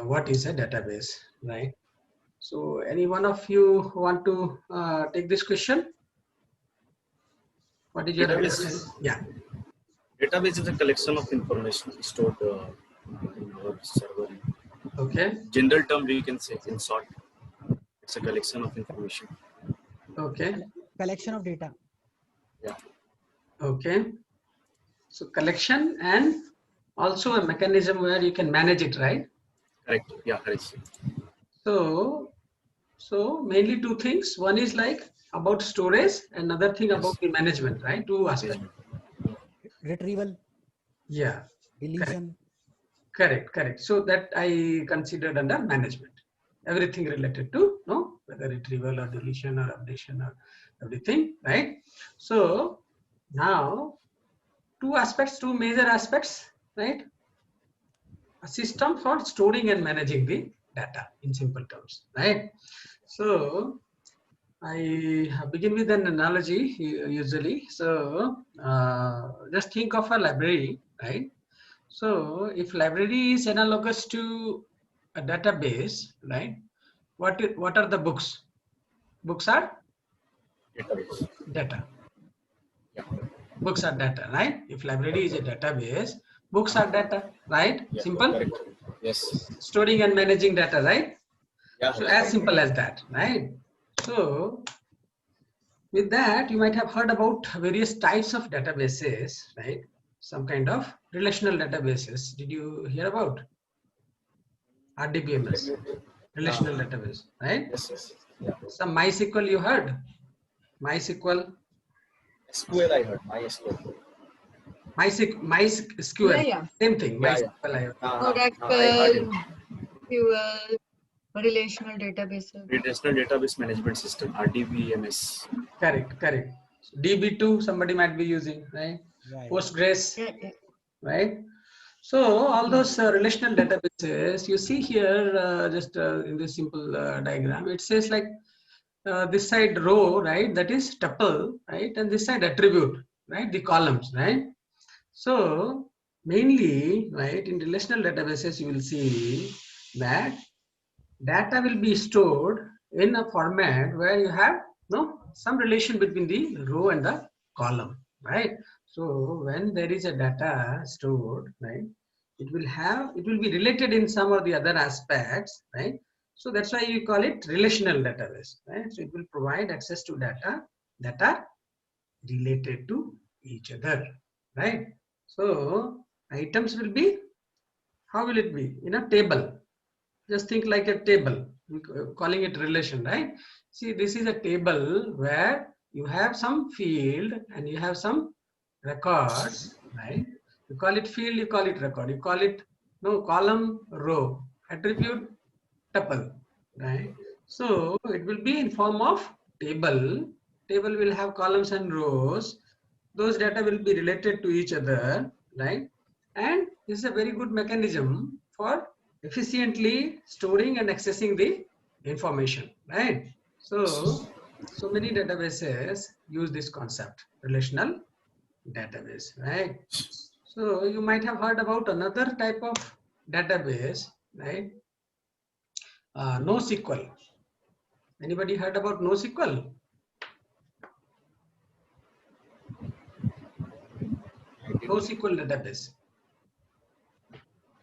what is a database, right? So any one of you want to take this question? What is your understanding? Yeah. Database is a collection of information stored in our server. Okay. General term we can say in short, it's a collection of information. Okay. Collection of data. Yeah. Okay. So collection and also a mechanism where you can manage it, right? Correct. Yeah, correct. So mainly two things. One is like about storage, another thing Yes. about the management, right? Two aspects. Retrieval. Yeah. Deletion. Correct. So that I considered under management. Everything related to whether retrieval or deletion or updation or everything, right? So now two major aspects, right? A system for storing and managing the data in simple terms, right? So I begin with an analogy usually. So just think of a library, right? So if library is analogous to a database, right? What are the books? Books are Database. data. Yeah. Books are data, right? If library is a database, books are data, right? Yeah, Simple. correct. Yes. Storing and managing data, right? Yeah. So as simple as that, right? So with that, you might have heard about various types of databases, right? Some kind of relational databases. Did you hear about RDBMS, relational database, right? Yes. Yeah. Some MySQL you heard? MySQL, SQL I heard. MySQL. MySQL, Yeah. same thing. Yeah, MySQL, I heard. Oracle, I heard it. SQL, relational databases. Relational Database Management System, RDBMS. Correct. DB2, somebody might be using, right? Yeah. Postgres, Yeah. right? So all those relational databases, you see here, just in this simple diagram, it says like this side row, right? That is tuple, right? And this side attribute, right? The columns, right? So mainly, right, in relational databases, you will see that data will be stored in a format where you have some relation between the row and the column, right? So when there is a data stored, right, it will be related in some or the other aspects, right? So that's why you call it relational database, right? So it will provide access to data that are related to each other, right? So items will be, how will it be? In a table. Just think like a table, calling it relation, right? See, this is a table where you have some field and you have some records, right? You call it field, you call it record, you call it column, row, attribute, tuple, right? So it will be in form of table. Table will have columns and rows. Those data will be related to each other, right? And this is a very good mechanism for efficiently storing and accessing the information, right? So many databases use this concept, relational database, right? So you might have heard about another type of database, right? NoSQL. Anybody heard about NoSQL? NoSQL database.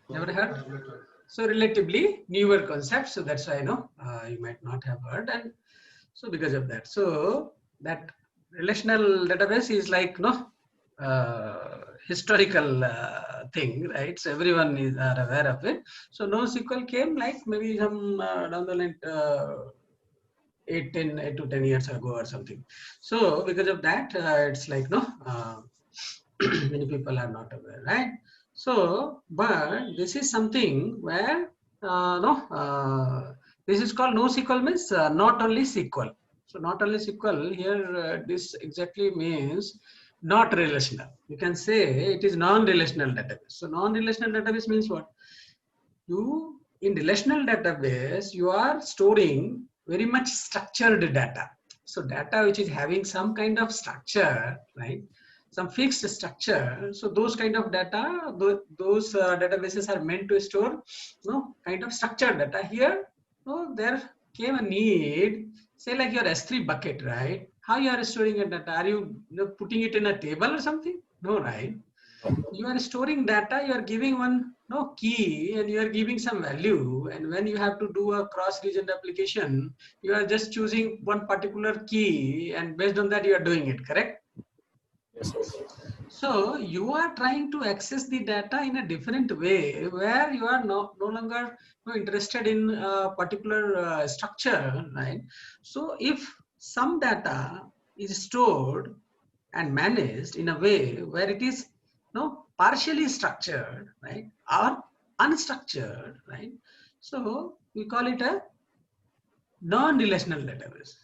Never heard? So relatively newer concept. So that's why you might not have heard, and so because of that. So that relational database is like historical thing, right? So everyone is aware of it. So NoSQL came like maybe some down the line 8 to 10 years ago or something. So because of that, it's like many people are not aware, right? So, but this is something where this is called NoSQL, means not only SQL. So not only SQL here, this exactly means not relational. You can say it is non-relational database. So non-relational database means what? You in relational database, you are storing very much structured data. So data which is having some kind of structure, right? some fixed structure. So those kind of data, those databases are meant to store, kind of structured data. Here, there came a need, say like your S3 bucket, right? How you are storing a data? Are you, putting it in a table or something? No, right? You are storing data, you are giving one key and you are giving some value, and when you have to do a cross-region application, you are just choosing one particular key and based on that you are doing it, correct? Yes. So you are trying to access the data in a different way where you are no longer interested in a particular structure, right? So if some data is stored and managed in a way where it is partially structured, right, or unstructured, right? So we call it a non-relational database.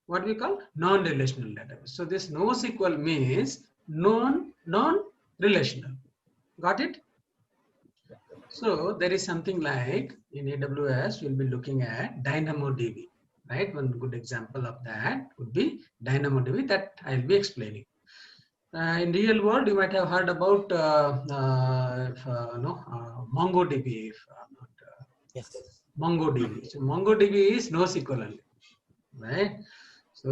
What we call non-relational database. So this NoSQL means non-relational. Got it? So there is something like in AWS, we'll be looking at DynamoDB, right? One good example of that would be DynamoDB that I'll be explaining. In real world, you might have heard about MongoDB. Yes. MongoDB. So MongoDB is NoSQL only, right? So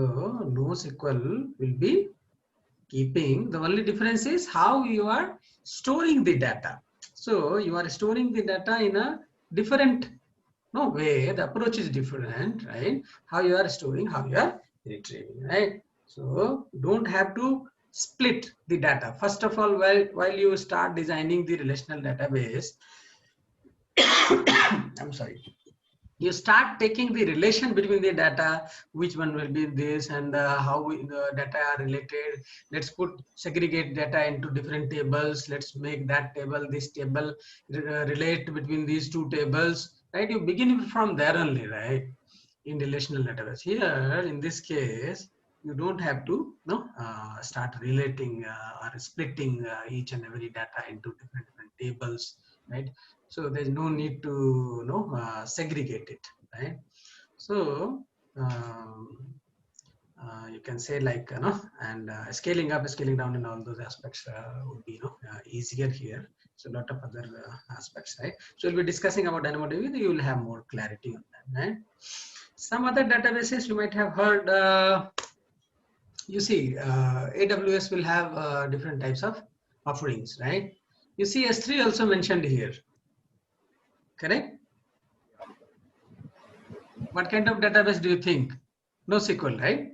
NoSQL will be keeping, the only difference is how you are storing the data. So you are storing the data in a different way. The approach is different, right? How you are storing, how you are retrieving, right? So you don't have to split the data. First of all, while you start designing the relational database, I'm sorry, you start taking the relation between the data, which one will be this and how the data are related. Let's segregate data into different tables. Let's make that table, this table relate between these two tables, right? You begin from there only, right? In relational database. Here, in this case, you don't have to start relating or splitting each and every data into different tables, right? So there's no need to segregate it, right? So you can say like and scaling up, scaling down, and all those aspects would be easier here. So a lot of other aspects, right? So we'll be discussing about DynamoDB. You will have more clarity on that, right? Some other databases you might have heard. You see, AWS will have different types of offerings, right? You see, S3 also mentioned here, correct? What kind of database do you think? NoSQL, right?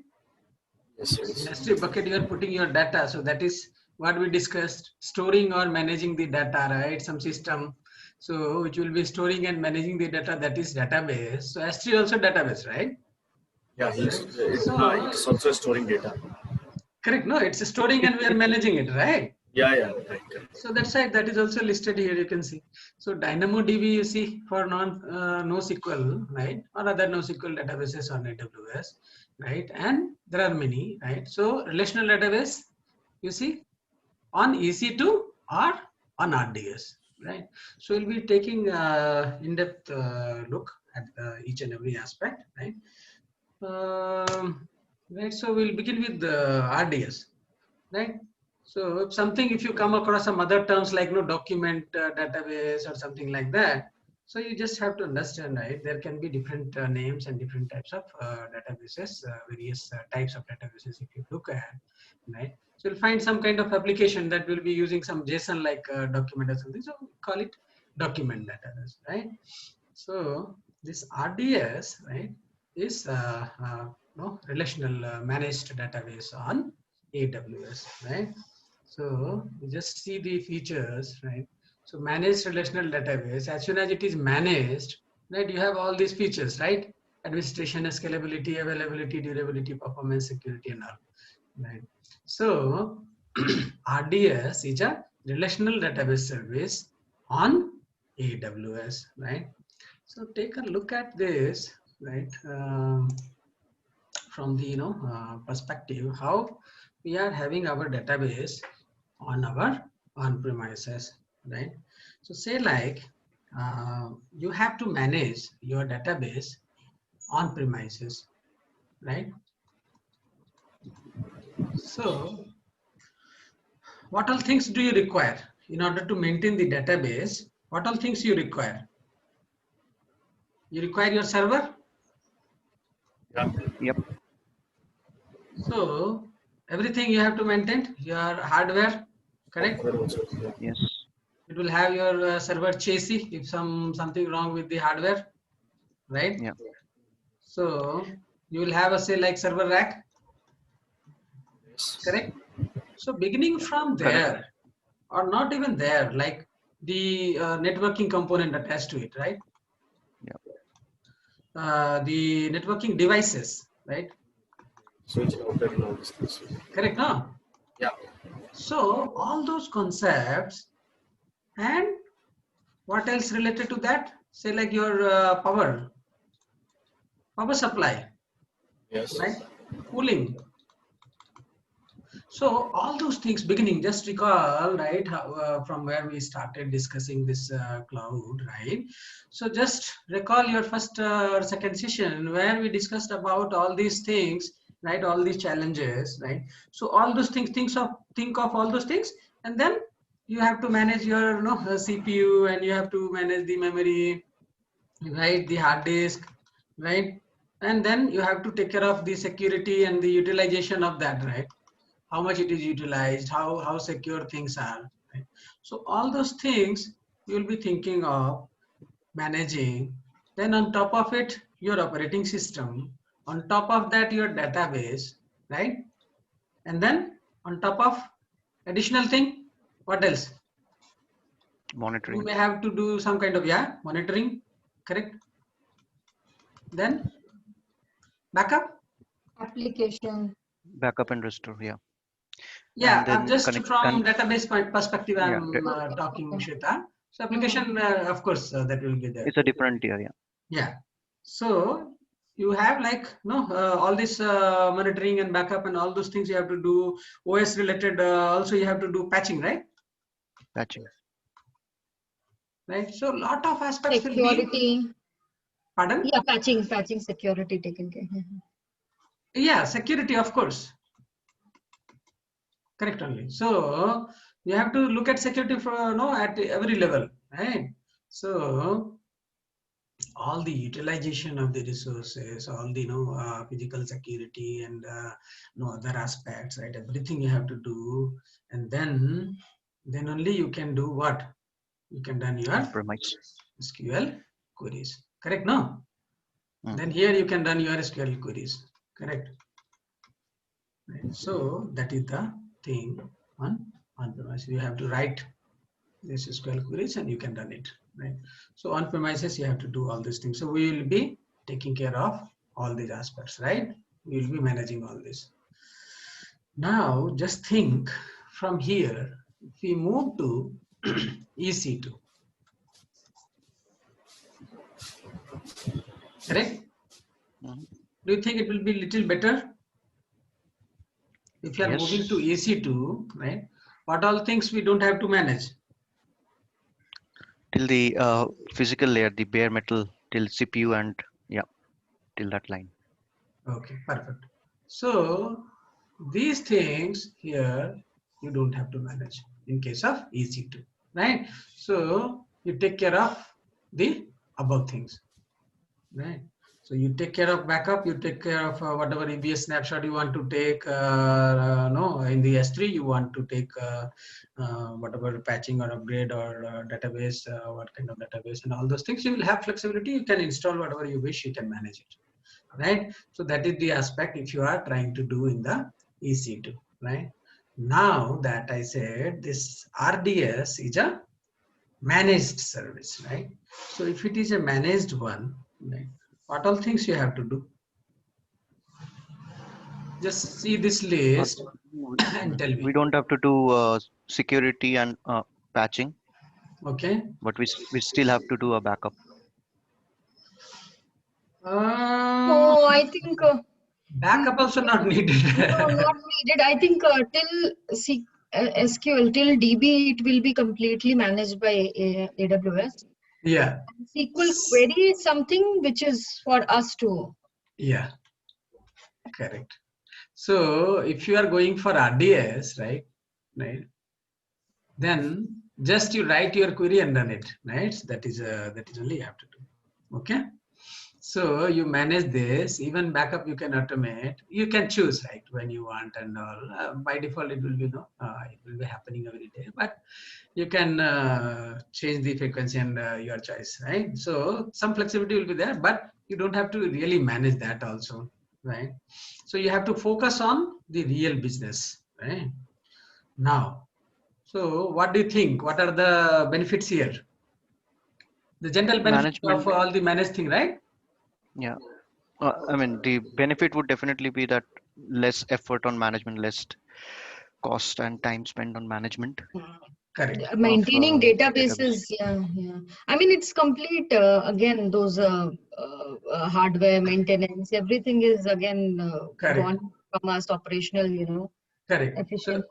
Yes. In S3 bucket, you are putting your data. So that is what we discussed, storing or managing the data, right? Some system. So which will be storing and managing the data, that is database. So S3 also database, right? Yeah, it's So also storing data. correct. No, it's storing and we are managing it, right? Yeah, right. So that's why that is also listed here. You can see. So DynamoDB, you see, for NoSQL, right, or other NoSQL databases on AWS, right, and there are many, right. So relational database, you see, on EC2 or on RDS, right. So we'll be taking in-depth look at each and every aspect, right. Right. So we'll begin with the RDS, right. So if you come across some other terms like document database or something like that, so you just have to understand, right? There can be different names and different types of databases, various types of databases if you look at, right? So you'll find some kind of application that will be using some JSON like document or something. So we call it document database, right? So this RDS, right, is relational managed database on AWS, right? So you just see the features, right? So managed relational database, as soon as it is managed, right, you have all these features, right? Administration, scalability, availability, durability, performance, security, and all, right? So RDS is a relational database service on AWS, right? So take a look at this, right? From the perspective how we are having our database on our on-premises, right? So say like you have to manage your database on premises, right? So what all things do you require in order to maintain the database? What all things you require? You require your server. Yeah. Yep. So everything you have to maintain, your hardware, correct? Software also, yeah. Yes. It will have your server chassis if something wrong with the hardware, right? Yeah. So you will have a say like server rack, Yes. correct? So beginning from there, or not even there, like the networking component attached to it, right? The networking devices, right? Switch router and all these things. Correct, no? Yeah. So all those concepts, and what else related to that? Say like your power supply, Yes. right? Cooling. So all those things beginning, just recall, right, how, from where we started discussing this cloud, right? So just recall your first or second session where we discussed about all these things, right? All these challenges, right? So all those things, think of all those things, and then you have to manage your CPU, and you have to manage the memory, right? The hard disk, right? And then you have to take care of the security and the utilization of that, right? How much it is utilized, how secure things are, right? So all those things you will be thinking of managing. Then on top of it, your operating system, on top of that your database, right? And then on top of additional thing, what else? You Monitoring. may have to do some kind of monitoring, correct? Then backup. Application. Backup and restore. Yeah. Yeah, And then just connect. from database perspective, Yeah, I'm Okay, talking, okay. Shweta. So application, of course, that will be there. It's a different area. Yeah. So you have like all this monitoring and backup and all those things you have to do. OS related, also you have to do patching, right? Patching. Right. So a lot of aspects will be. Security. Pardon? Yeah, patching security taken care. Yeah, security, of course. Correct only. So you have to look at security for at every level, right? So all the utilization of the resources, all the physical security and other aspects, right? Everything you have to do, and then only you can do what? You can run your Premise. SQL queries. Correct? No. Mm. Then here you can run your SQL queries. Correct. Right. So that is the thing on premise. You have to write this SQL queries and you can run it, right? So on premises you have to do all these things. So we will be taking care of all these aspects, right? We will be managing all this. Now just think from here, if we move to EC2, correct? Mhm. Do you think it will be little better if you are Yes. moving to EC2, right? What all things we don't have to manage? Till the physical layer, the bare metal, till CPU and till that line. Okay, perfect. So these things here you don't have to manage in case of EC2, right? So you take care of the above things, right? So you take care of backup, you take care of whatever EBS snapshot you want to take, in the S3 you want to take whatever patching or upgrade or database, what kind of database and all those things. You will have flexibility, you can install whatever you wish, you can manage it, right? So that is the aspect if you are trying to do in the EC2, right? Now that I said this RDS is a managed service, right? So if it is a managed one, right, what all things you have to do? Just see this list and tell me. We don't have to do security and patching, Okay. but we still have to do a backup. Oh, I think Backup also not needed. no, not needed. I think till SQL till DB it will be completely managed by AWS. Yeah. SQL query is something which is for us to. Yeah. Correct. So if you are going for RDS, right? then just you write your query and run it, right? That is only you have to do. Okay. So you manage this, even backup you can automate. You can choose, right, when you want and all. By default, it will be it will be happening every day. But you can change the frequency and your choice, right? So some flexibility will be there, but you don't have to really manage that also, right? So you have to focus on the real business, right? Now, so what do you think? What are the benefits here? The general benefit Management. of all the managed thing, right? Yeah. I mean, the benefit would definitely be that less effort on management, less cost and time spent on management Correct. of Maintaining database. databases, yeah. I mean, it's complete, again, those hardware maintenance, everything is again Correct. gone from us operational, Correct. So efficiency.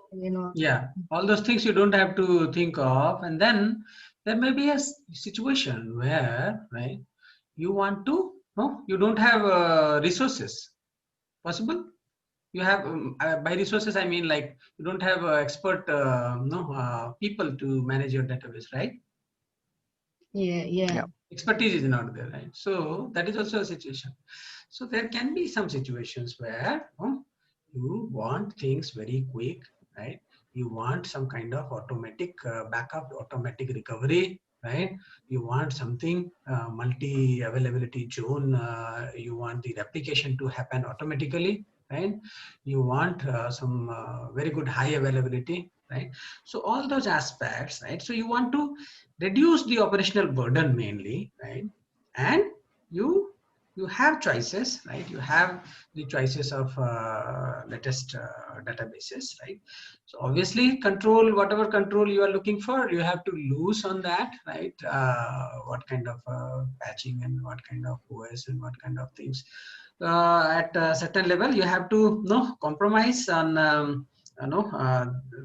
yeah, all those things you don't have to think of, and then there may be a situation where, right, you want to, no, you don't have resources. Possible? You have by resources I mean like you don't have expert, people to manage your database, right? Yeah. Yeah. Expertise is not there, right? So that is also a situation. So there can be some situations where you want things very quick, right? You want some kind of automatic backup, automatic recovery, right? You want something multi availability zone. You want the replication to happen automatically, right? You want some very good high availability, right? So all those aspects, right? So you want to reduce the operational burden mainly, right? And you have choices, right? You have the choices of latest databases, right? So obviously control, whatever control you are looking for, you have to lose on that, right? What kind of patching and what kind of OS and what kind of things. At a certain level, you have to compromise on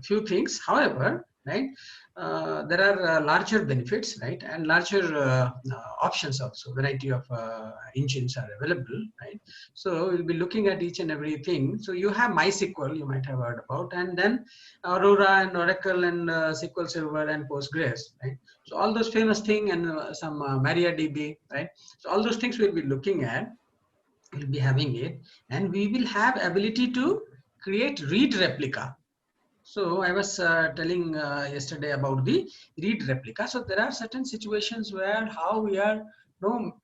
few things. However, right, there are larger benefits, right, and larger options also. Variety of engines are available, right? So we'll be looking at each and everything. So you have MySQL, you might have heard about, and then Aurora and Oracle and SQL Server and Postgres, right? So all those famous thing and some MariaDB, right? So all those things we'll be looking at, we'll be having it, and we will have ability to create read replica. So I was telling yesterday about the read replica. So there are certain situations where how we are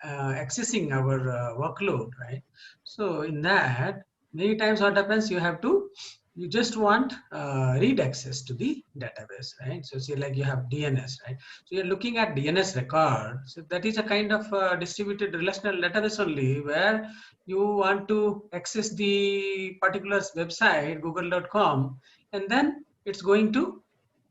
accessing our workload, right? So in that, many times what happens, you just want read access to the database, right? So say like you have DNS, right? So you're looking at DNS record. So that is a kind of distributed relational database only, where you want to access the particular website, google.com, and then it's going to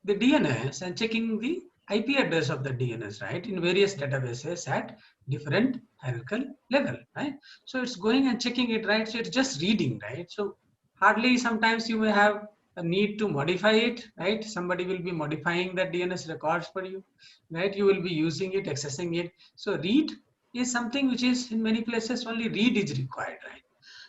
the DNS and checking the IP address of the DNS, right, in various databases at different hierarchical level, right? So it's going and checking it, right? So it's just reading, right? So hardly sometimes you may have a need to modify it, right? Somebody will be modifying the DNS records for you, right? You will be using it, accessing it. So read is something which is in many places only read is required, right?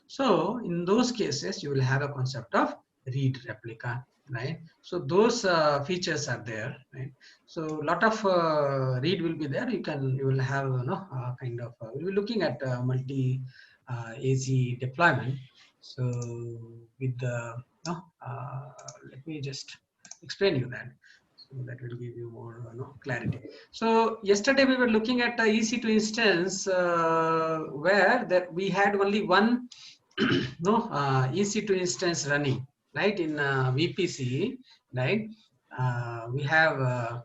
So in those cases, you will have a concept of read replica, right? So those features are there, right? So a lot of read will be there. You will have kind of we'll be looking at multi AZ deployment. So with the let me just explain you that. So that will give you more clarity. So yesterday we were looking at the EC2 instance where that we had only one EC2 instance running, right? In VPC, right? We have our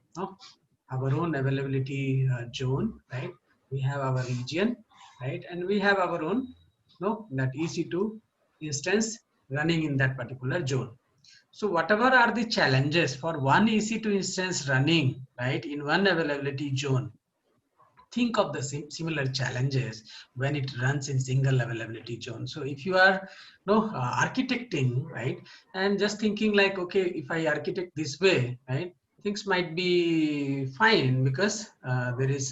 own availability zone, right? We have our region, right? And we have our own that EC2 instance running in that particular zone. So whatever are the challenges for one EC2 instance running, right, in one availability zone, think of the similar challenges when it runs in single availability zone. So if you are architecting, right, and just thinking like, okay, if I architect this way, right, things might be fine because there is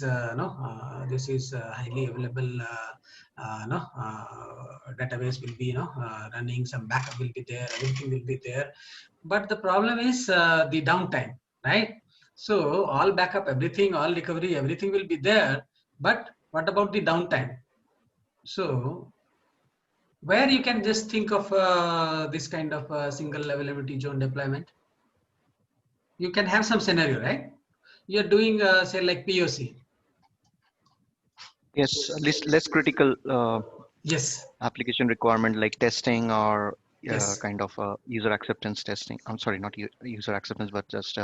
this is highly available database will be running, some backup will be there, everything will be there. But the problem is the downtime, right? So all backup, everything, all recovery, everything will be there. But what about the downtime? So where you can just think of this kind of single availability zone deployment, you can have some scenario, right? You're doing say like POC. Yes, at least less critical Yes, application requirement like testing or yes. kind of user acceptance testing. I'm sorry, not user acceptance, but just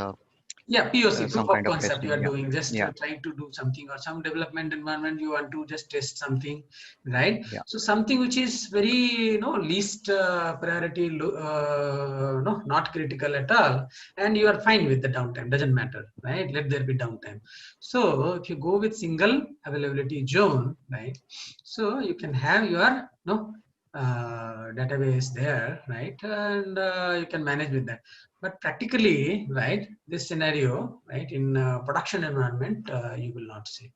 Yeah, POC, some proof of kind of concept you testing. are Yeah, doing, just yeah, trying to do something, or some development environment you want to just test something, right? yeah. So something which is very, least priority, no, not critical at all, and you are fine with the downtime, doesn't matter, right? Let there be downtime. So if you go with single availability zone, right? So you can have your, database there, right? And you can manage with that. But practically, right, this scenario, right, in production environment, you will not see,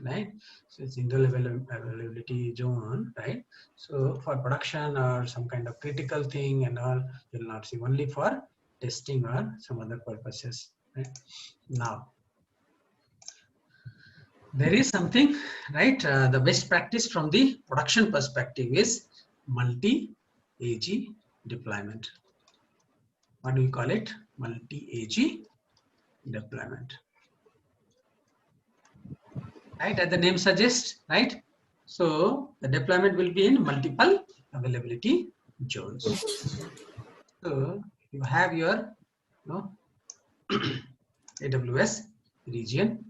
right? So it's single availability zone, right? So for production or some kind of critical thing and all, you will not see, only for testing or some other purposes, right? Now, there is something, right? The best practice from the production perspective is multi-AG deployment. What do we call it? Multi-AG deployment. Right, as the name suggests, right? So the deployment will be in multiple availability zones. So you have your, AWS region.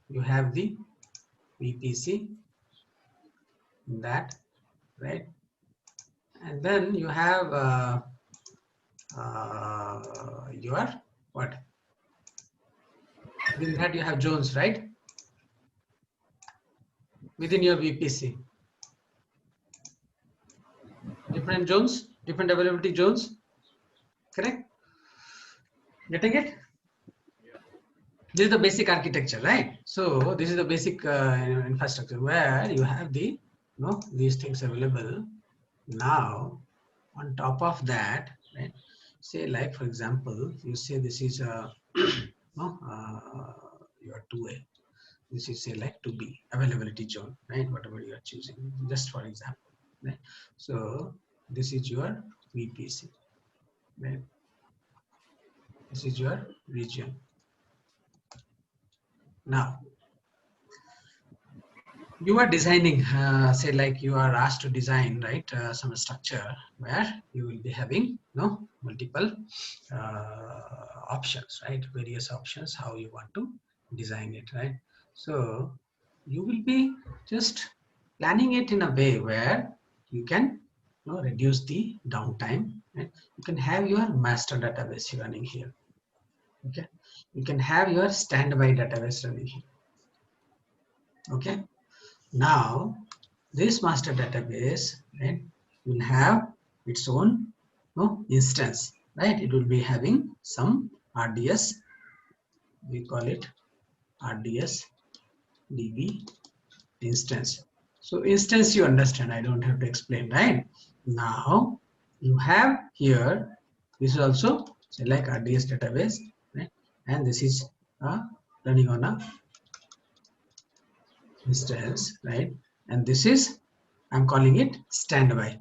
You have the VPC, that, right? And then you have your what? Within that you have zones, right? Within your VPC, different zones, different availability zones, correct? Getting it? This is the basic architecture, right? So this is the basic infrastructure where you have the, these things available. Now, on top of that, right? Say like, for example, you say this is a, your 2A. This is say like 2B, availability zone, right? Whatever you are choosing, just for example, right? So this is your VPC, right? This is your region. Now, you are designing, say like you are asked to design, right, some structure where you will be having multiple options, right? Various options, how you want to design it, right? So you will be just planning it in a way where you can reduce the downtime, right? You can have your master database running here. Okay, you can have your standby database running here. Okay, now this master database, right, will have its own instance, right? It will be having some RDS, we call it RDS DB instance. So instance, you understand, I don't have to explain, right? Now you have here, this is also say like RDS database, right? And this is running on a instance, right? And this is, I'm calling it standby.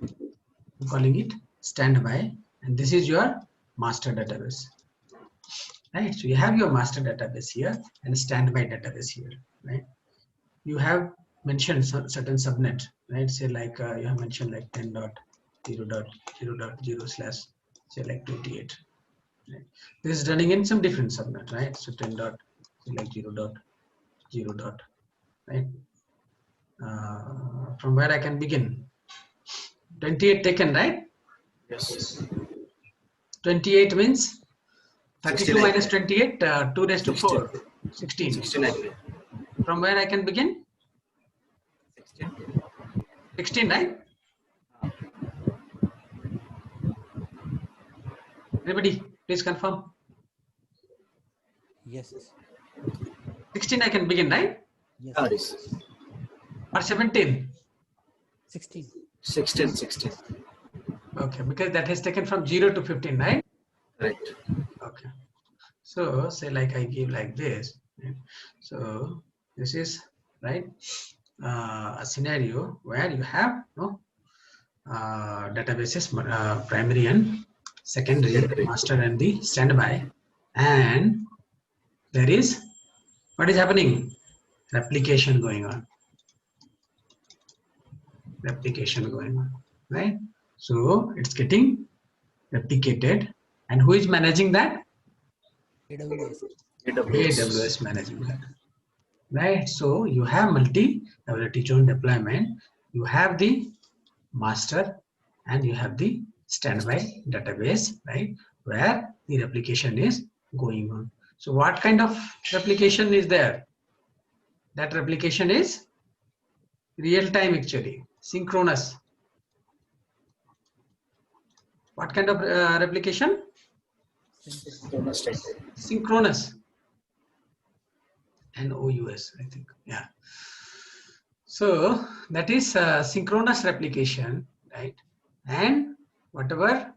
I'm calling it standby, and this is your master database, right? So you have your master database here and standby database here, right? You have mentioned certain subnet, right? Say like you have mentioned like 10.0.0.0 slash say like 28, right? This is running in some different subnet, right? So 10 dot say like 0.0 dot, right? From where I can begin? 28 taken, right? Yes. 28 means 32 69. minus 28, 2 raised to 4, 16. 69. From where I can begin? 16, right? Everybody, please confirm. Yes. 16 I can begin, right? Yes. Yes. Or 17? 16. 16. Okay, because that has taken from 0 to 15, right? Right. Okay. Okay. So say like I give like this. Right? So this is right a scenario where you have databases, primary and secondary, master and the standby, and there is what is happening? Replication going on. Replication going on, right? So it's getting replicated, and who is managing that? AWS. AWS managing that, right? So you have multi-ability zone deployment. You have the master and you have the standby database, right? Where the replication is going on. So what kind of replication is there? That replication is real time, actually, synchronous. What kind of replication? Synchronous. NOUS, I think. Yeah. So that is synchronous replication, right? And whatever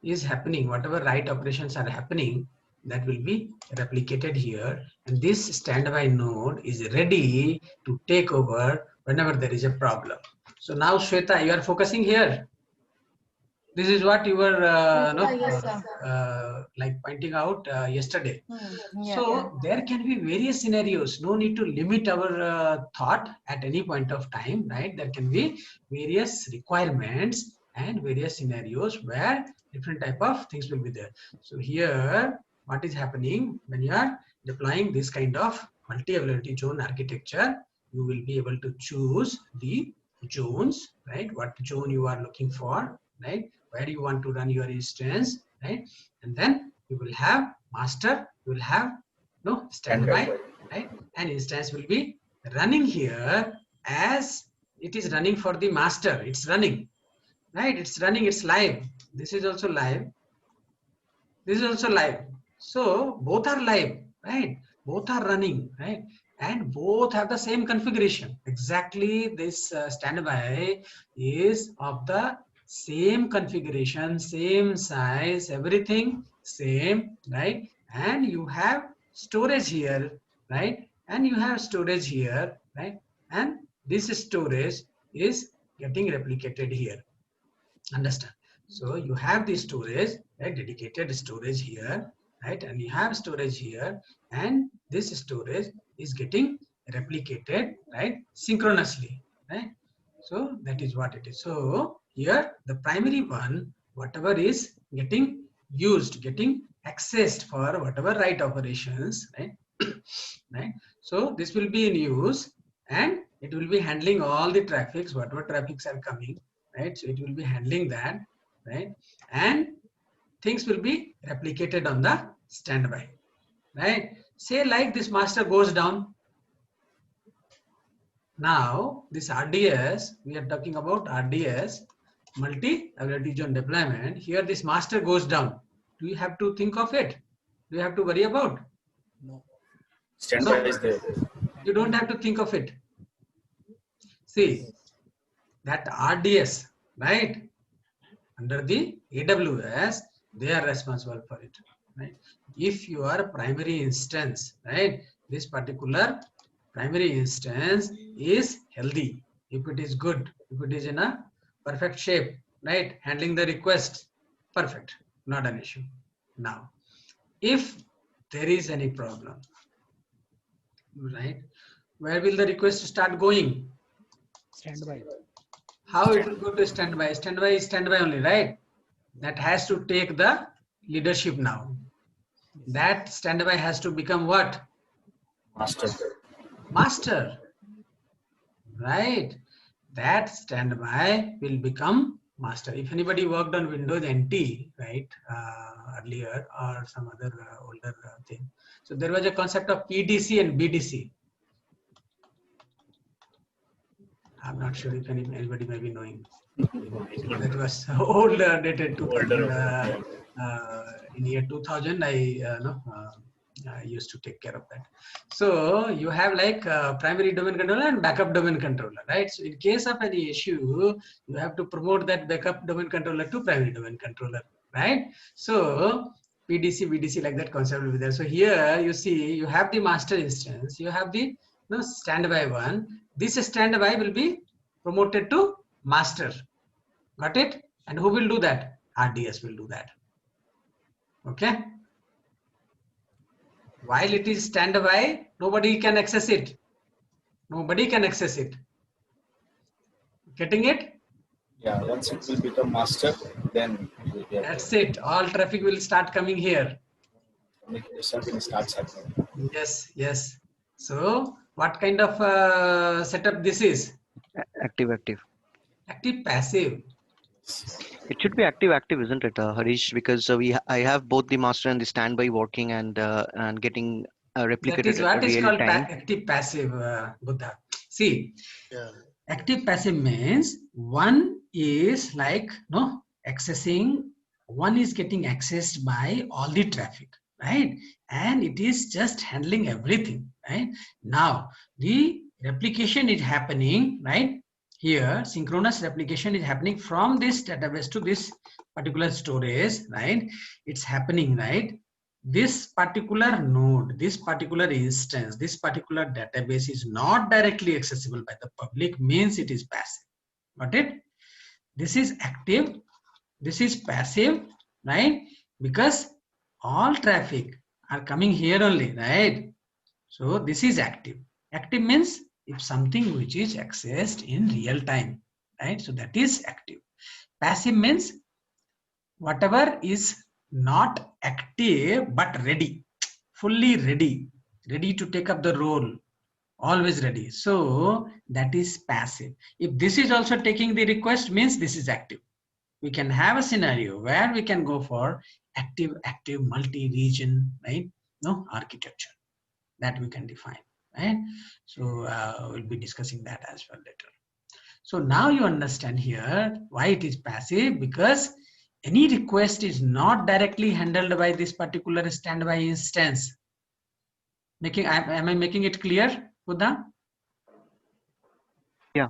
is happening, whatever write operations are happening, that will be replicated here, and this standby node is ready to take over whenever there is a problem. So now Shweta, you are focusing here. This is what you were like pointing out yesterday. So there can be various scenarios. No need to limit our thought at any point of time, right? There can be various requirements and various scenarios where different type of things will be there. So here, what is happening when you are deploying this kind of multi-availability zone architecture, you will be able to choose the zones, right? What zone you are looking for, right? Where you want to run your instance, right? And then you will have master, you will have standby, right? And instance will be running here as it is running for the master. It's running, right? It's running, it's live. This is also live. This is also live. So both are live, right? Both are running, right? And both have the same configuration. Exactly, this standby is of the same configuration, same size, everything same, right? And you have storage here, right? And you have storage here, right? And this storage is getting replicated here. Understand? So you have the storage, right? Dedicated storage here, right? And you have storage here, and this storage is getting replicated, right? Synchronously, right? So that is what it is. So here the primary one, whatever is getting used, getting accessed for whatever write operations, right? Right. So this will be in use, and it will be handling all the traffics, whatever traffics are coming, right? So it will be handling that, right? And things will be replicated on the standby, right? Say like this master goes down. Now this RDS, we are talking about RDS, multi-availability zone deployment. Here this master goes down. Do you have to think of it? Do you have to worry about? No. Standby is there. You don't have to think of it. See, that RDS, right? Under the AWS, they are responsible for it, right? If your primary instance, right, this particular primary instance is healthy, if it is good, if it is in a perfect shape, right, handling the requests, perfect, not an issue. Now, if there is any problem, right, where will the request start going? Standby. How it will go to standby? Standby is standby only, right? That has to take the leadership now. That standby has to become what? Master. Master, right? That standby will become master. If anybody worked on Windows NT, right, earlier, or some other older thing, so there was a concept of PDC and BDC. I'm not sure if anybody may be knowing. That was old dated 2000. In year 2000, I used to take care of that. So you have like primary domain controller and backup domain controller, right? So in case of any issue, you have to promote that backup domain controller to primary domain controller, right? So PDC, VDC, like that concept will be there. So here you see, you have the master instance, you have the standby one. This standby will be promoted to master. Got it? And who will do that? RDS will do that. Okay. While it is standby, nobody can access it. Nobody can access it. Getting it? Yeah, once it will become master, then it will be That's it. All traffic will start coming here. communication starts happening. Yes, yes. So what kind of setup this is? Active, active. Active, passive. It should be active, active, isn't it, Harish? Because I have both the master and the standby working and getting That replicated is what at is real called time. active, passive, Buddha. See, Yeah. active, passive means one is like accessing. One is getting accessed by all the traffic, right? And it is just handling everything, right? Now the replication is happening, right? Here synchronous replication is happening from this database to this particular storage, right? It's happening, right? This particular node, this particular instance, this particular database is not directly accessible by the public, means it is passive. Got it? This is active, this is passive, right? Because all traffic are coming here only, right? So this is active. Active means if something which is accessed in real time, right? So that is active. Passive means whatever is not active but ready, fully ready, ready to take up the role, always ready. So that is passive. If this is also taking the request, means this is active. We can have a scenario where we can go for active, active, multi-region, right? Architecture that we can define, right? So we'll be discussing that as well later. So now you understand here why it is passive, because any request is not directly handled by this particular standby instance. Am I making it clear, Buddha? Yeah.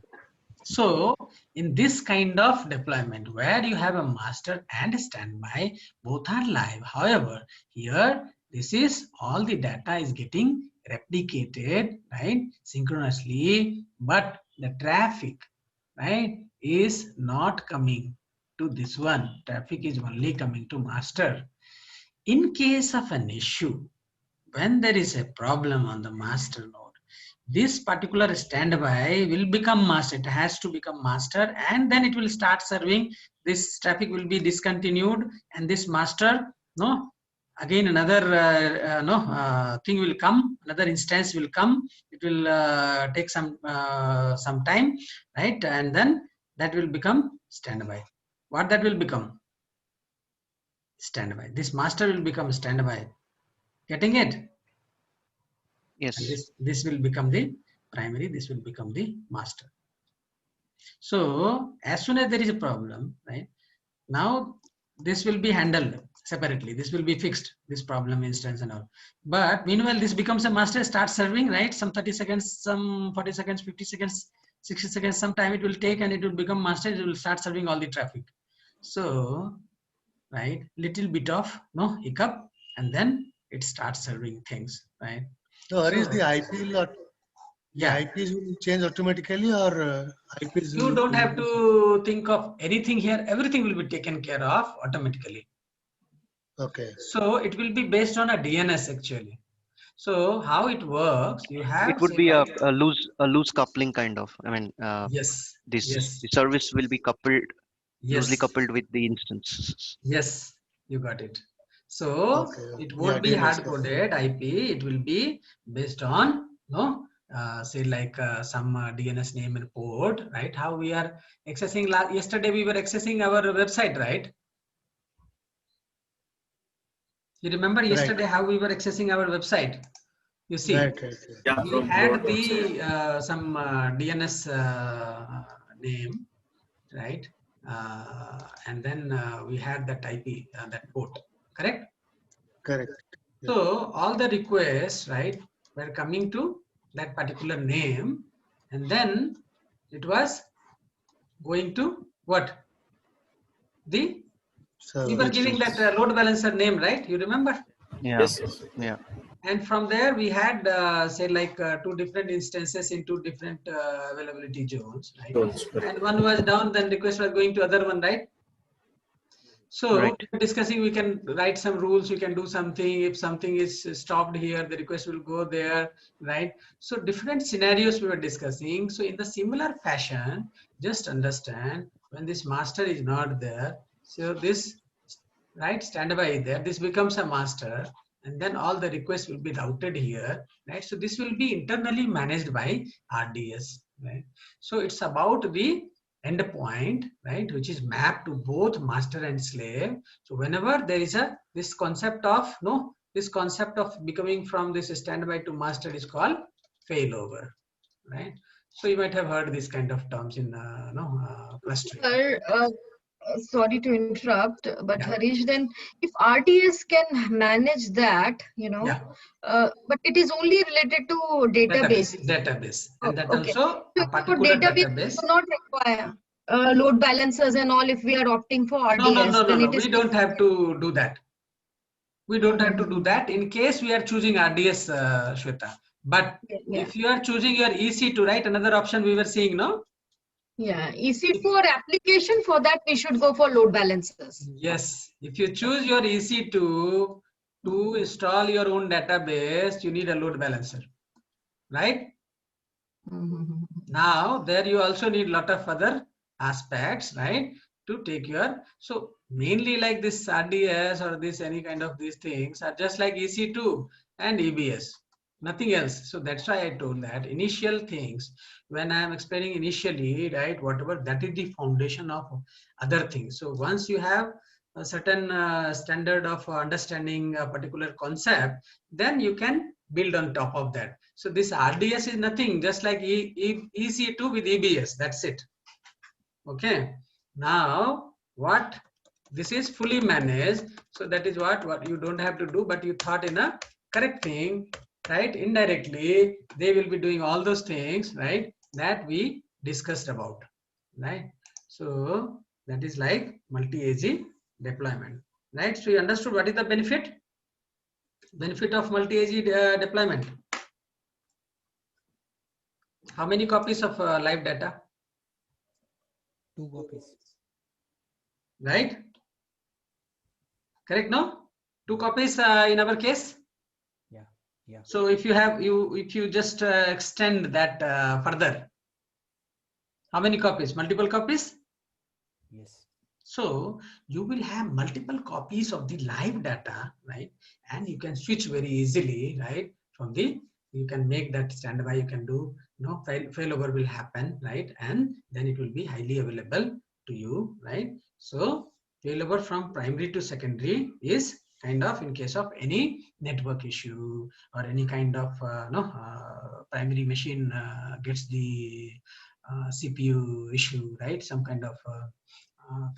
So in this kind of deployment where you have a master and a standby, both are live. However, here this is all the data is getting replicated, right, synchronously, but the traffic, right, is not coming to this one. Traffic is only coming to master. In case of an issue, when there is a problem on the master node, this particular standby will become master. It has to become master, and then it will start serving. This traffic will be discontinued, and this master, again another thing will come, another instance will come. It will take some time, right? And then that will become standby. What that will become? Standby. This master will become standby. Getting it? Yes. And this will become the primary, this will become the master. So as soon as there is a problem, right, now this will be handled separately. This will be fixed, this problem instance and all. But meanwhile, this becomes a master, starts serving, right? Some 30 seconds, some 40 seconds, 50 seconds, 60 seconds, some time it will take, and it will become master. It will start serving all the traffic. So, right, little bit of hiccup, and then it starts serving things, right? So, Harish, So- the IP will Yeah. IPs will change automatically, or IPs You will, don't have to think of anything here. Everything will be taken care of automatically. Okay. So it will be based on a DNS actually. So how it works, you have. It would say be a like- loose coupling kind of. I mean, Yes. this Yes. the service will be coupled, loosely Yes. coupled with the instance. Yes. You got it. So Okay. it won't be DNS, hard coded IP. It will be based on say like some DNS name and port, right? How we are accessing. Yesterday we were accessing our website, right? You remember yesterday how we were accessing our website? You see, Right. Yeah, we from had Chrome the website. some DNS name, right? And then we had that IP, that port, correct? Correct. So all the requests, right, were coming to that particular name, and then it was going to what? The So We were giving that load balancer name, right? You remember? Yeah. Yes, yes. Yeah. And from there we had say like two different instances in two different availability zones, right? Zones, correct. And one was down, then request was going to other one, right? So Right. we're discussing, we can write some rules, we can do something. If something is stopped here, the request will go there, right? So different scenarios we were discussing. So in the similar fashion, just understand when this master is not there, so this, right, standby is there, this becomes a master, and then all the requests will be routed here, right? So this will be internally managed by RDS, right? So it's about the endpoint, right, which is mapped to both master and slave. So whenever there is a this concept of this concept of becoming from this standby to master is called failover, right? So you might have heard this kind of terms in clustering. Sir, sorry to interrupt, but Yeah. Harish, then if RDS can manage that, Yeah. but it is only related to Database, and that Okay. also So a for particular database, database. do not require load balancers and all. If we are opting for RDS, then it is. We don't have to do that. We don't have to do that in case we are choosing RDS, Shweta. But Yeah. if you are choosing your EC2, right, another option we were seeing, no? Yeah, EC4 application, for that we should go for load balancers. Yes, if you choose your EC2 to install your own database, you need a load balancer, right? Now, there you also need a lot of other aspects, right, to take your, so mainly like this RDS or this any kind of these things are just like EC2 and EBS, nothing else. So that's why I told that initial things, when I am explaining initially, right, whatever, that is the foundation of other things. So once you have a certain standard of understanding a particular concept, then you can build on top of that. So this RDS is nothing, just like EC2 with EBS, that's it. Okay. Now, what this is fully managed. So that is what you don't have to do, but you thought in a correct thing, right? Indirectly, they will be doing all those things, right, that we discussed about, right? So that is like multi-AG deployment, right? So you understood what is the benefit? Benefit of multi-AG deployment. How many copies of live data? 2 copies. Right? Correct, no? 2 copies in our case. Yeah. Yeah. So if you just extend that further, how many copies? Multiple copies? Yes. So you will have multiple copies of the live data, right? And you can switch very easily, right? From the, you can make that standby, you can do, failover will happen, right? And then it will be highly available to you, right? So failover from primary to secondary is kind of in case of any network issue or any kind of primary machine gets the CPU issue, right? Some kind of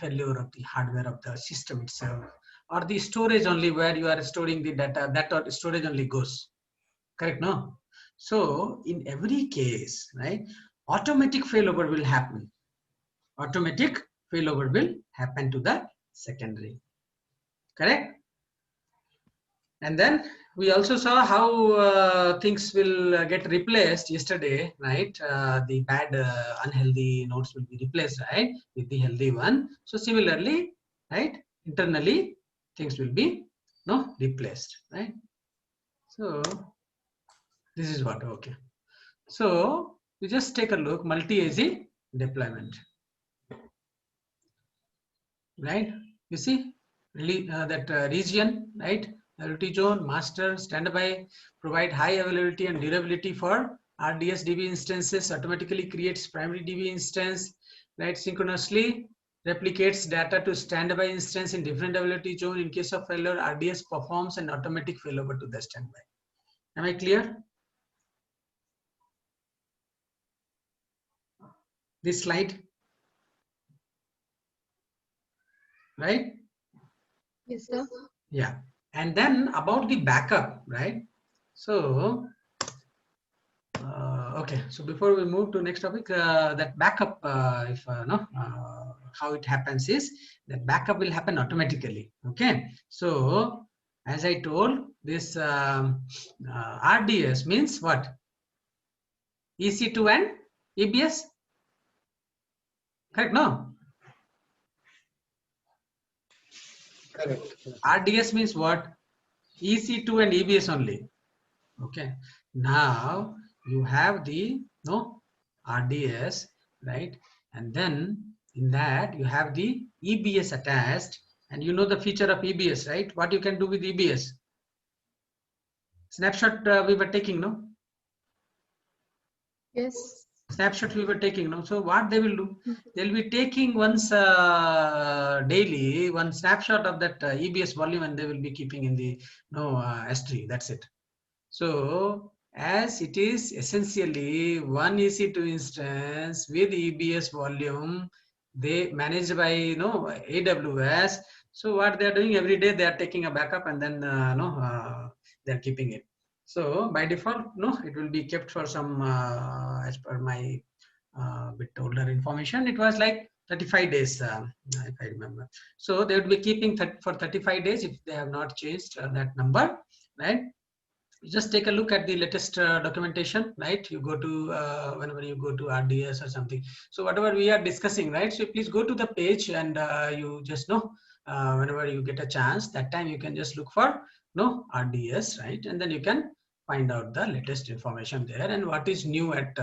failure of the hardware of the system itself, or the storage only where you are storing the data, that or storage only goes. Correct, no? So in every case, right, automatic failover will happen. Automatic failover will happen to the secondary. Correct? And then we also saw how things will get replaced yesterday, right? The bad, unhealthy nodes will be replaced, right, with the healthy one. So similarly, right, internally things will be replaced, right? So this is what, okay. So we just take a look, multi-AG deployment, right? You see that region, right? Availability zone, master, standby, provide high availability and durability for RDS DB instances, automatically creates primary DB instance, right? Synchronously replicates data to standby instance in different availability zone. In case of failure, RDS performs an automatic failover to the standby. Am I clear? This slide, right? Yes, sir. Yeah. And then about the backup, right? So, okay. Okay, so before we move to next topic, that backup, if no, how it happens is that backup will happen automatically. Okay, so as I told, this RDS means what? EC2 and EBS, correct? No, Correct. RDS means what? EC2 and EBS only. Okay, now you have the no RDS, right? And then in that you have the EBS attached, and you know the feature of EBS, right? What you can do with EBS? Snapshot we were taking, no? Yes. Snapshot we were taking, no? So what they will do? They'll be taking once daily one snapshot of that EBS volume, and they will be keeping in the S3. That's it. So as it is essentially one EC2 instance with EBS volume, they managed by AWS. So what they are doing every day, they are taking a backup and then they are keeping it. So by default, no, it will be kept for some as per my bit older information. It was like 35 days, if I remember. So they would be keeping for 35 days if they have not changed that number, right? You just take a look at the latest documentation, right? You go to whenever you go to RDS or something. So whatever we are discussing, right? So please go to the page and you just know whenever you get a chance, that time you can just look for RDS, right? And then you can find out the latest information there and what is new at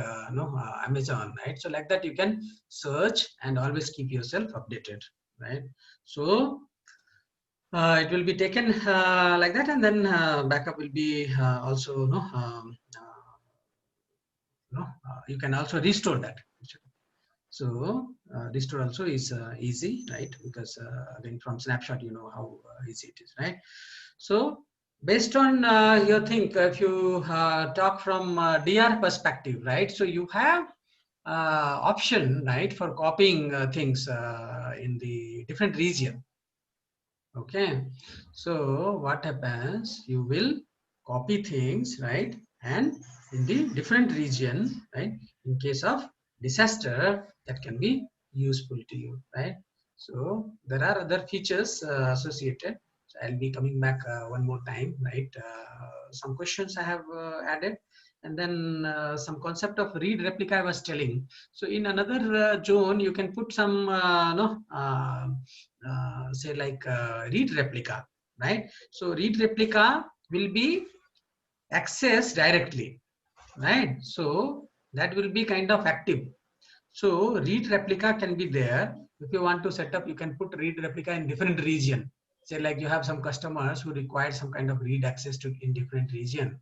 Amazon, right? So like that you can search and always keep yourself updated, right? So it will be taken like that, and then backup will be also you can also restore that. So restore also is easy, right? Because again from snapshot you know how easy it is, right? So based on your think, if you talk from DR perspective, right? So you have option, right, for copying things in the different region. Okay, so what happens, you will copy things, right, and in the different region, right, in case of disaster, that can be useful to you, right? So there are other features associated. So I'll be coming back one more time, right? Some questions I have added, and then some concept of read replica I was telling. So in another zone you can put some say like read replica, right? So read replica will be accessed directly, right? So that will be kind of active. So read replica can be there. If you want to set up, you can put read replica in different region. Say like you have some customers who require some kind of read access to in different region,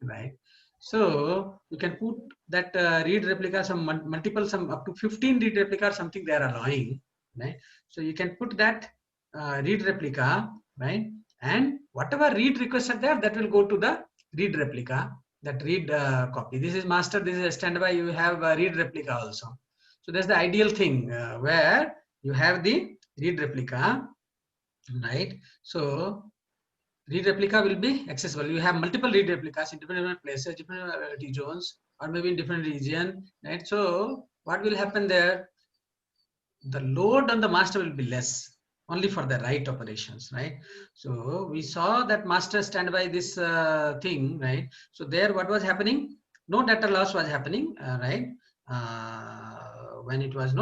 right? So you can put that read replica, some multiple, some up to 15 read replica or something they are allowing, right? So you can put that read replica, right? And whatever read requests are there, that will go to the read replica, that read copy. This is master, this is standby, you have a read replica also. So that's the ideal thing where you have the read replica, right? So read replica will be accessible. You have multiple read replicas in different places, different zones, or maybe in different region, right? So what will happen there? The load on the master will be less, only for the write operations, right? So we saw that master standby this thing, right? So there what was happening? No data loss was happening, right? When it was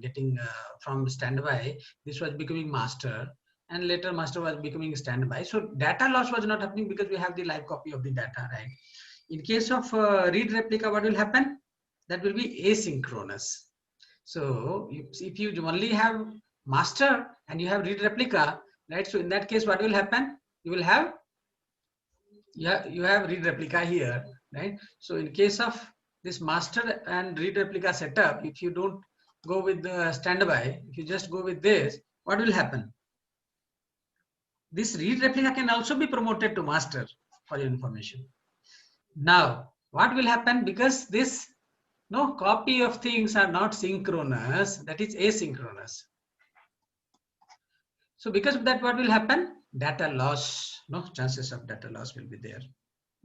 getting from standby, this was becoming master, and later master was becoming standby. So data loss was not happening because we have the live copy of the data, right? In case of read replica, what will happen? That will be asynchronous. So if you only have master and you have read replica, right? So in that case, what will happen? You will have you have read replica here, right? So in case of this master and read replica setup, if you don't go with the standby, if you just go with this, what will happen? This read replica can also be promoted to master, for your information. Now, what will happen? Because this copy of things are not synchronous, that is asynchronous. So because of that, what will happen? Data loss, chances of data loss will be there,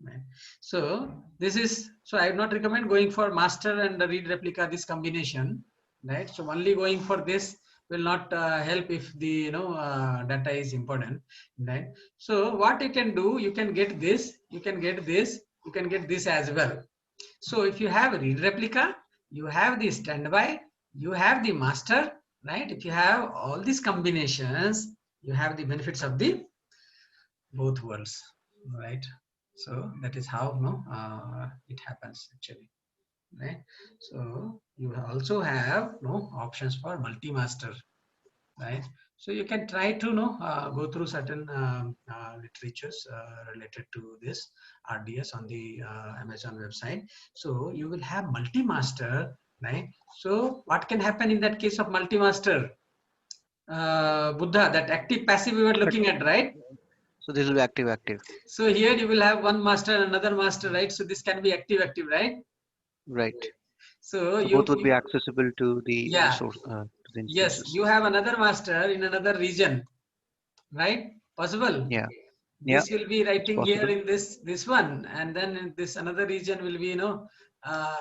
Right. So this is, so I would not recommend going for master and the read replica, this combination, right? So only going for this will not help if the data is important, right? So what you can do, you can get this, you can get this, you can get this as well. So if you have a read replica, you have the standby, you have the master, right? If you have all these combinations, you have the benefits of the both worlds, right? So that is how it happens actually, right? So you also have options for multi-master, right? So you can try to go through certain literatures related to this RDS on the Amazon website. So you will have multi-master, right? So what can happen in that case of multi-master? Buddha, that active passive we were looking at, right? So this will be active. So here you will have one master and another master, right? So this can be active, right? Right. So So both would be accessible to the resource. To the yes, instances. you have another master in another region, right? Possible. Yeah. This will be writing here possible. in this one, and then in this another region will be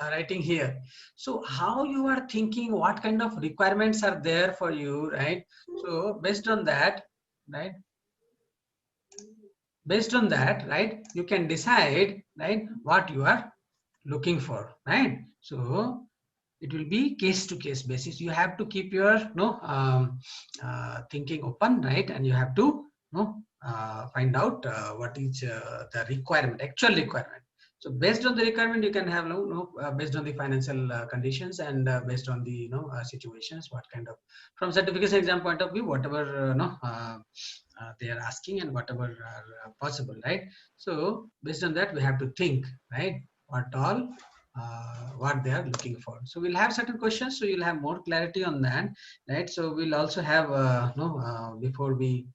writing here. So how you are thinking, what kind of requirements are there for you, right? So based on that, right? Based on that, right, you can decide, right, what you are looking for, right? So it will be case to case basis. You have to keep your thinking open, right? And you have to find out what is the requirement, actual requirement. So based on the requirement, you can have based on the financial conditions and based on the situations, what kind of, from certification exam point of view, whatever they are asking and whatever are possible, right? So based on that, we have to think, right, what all what they are looking for. So we'll have certain questions, so you'll have more clarity on that, right? So we'll also have before we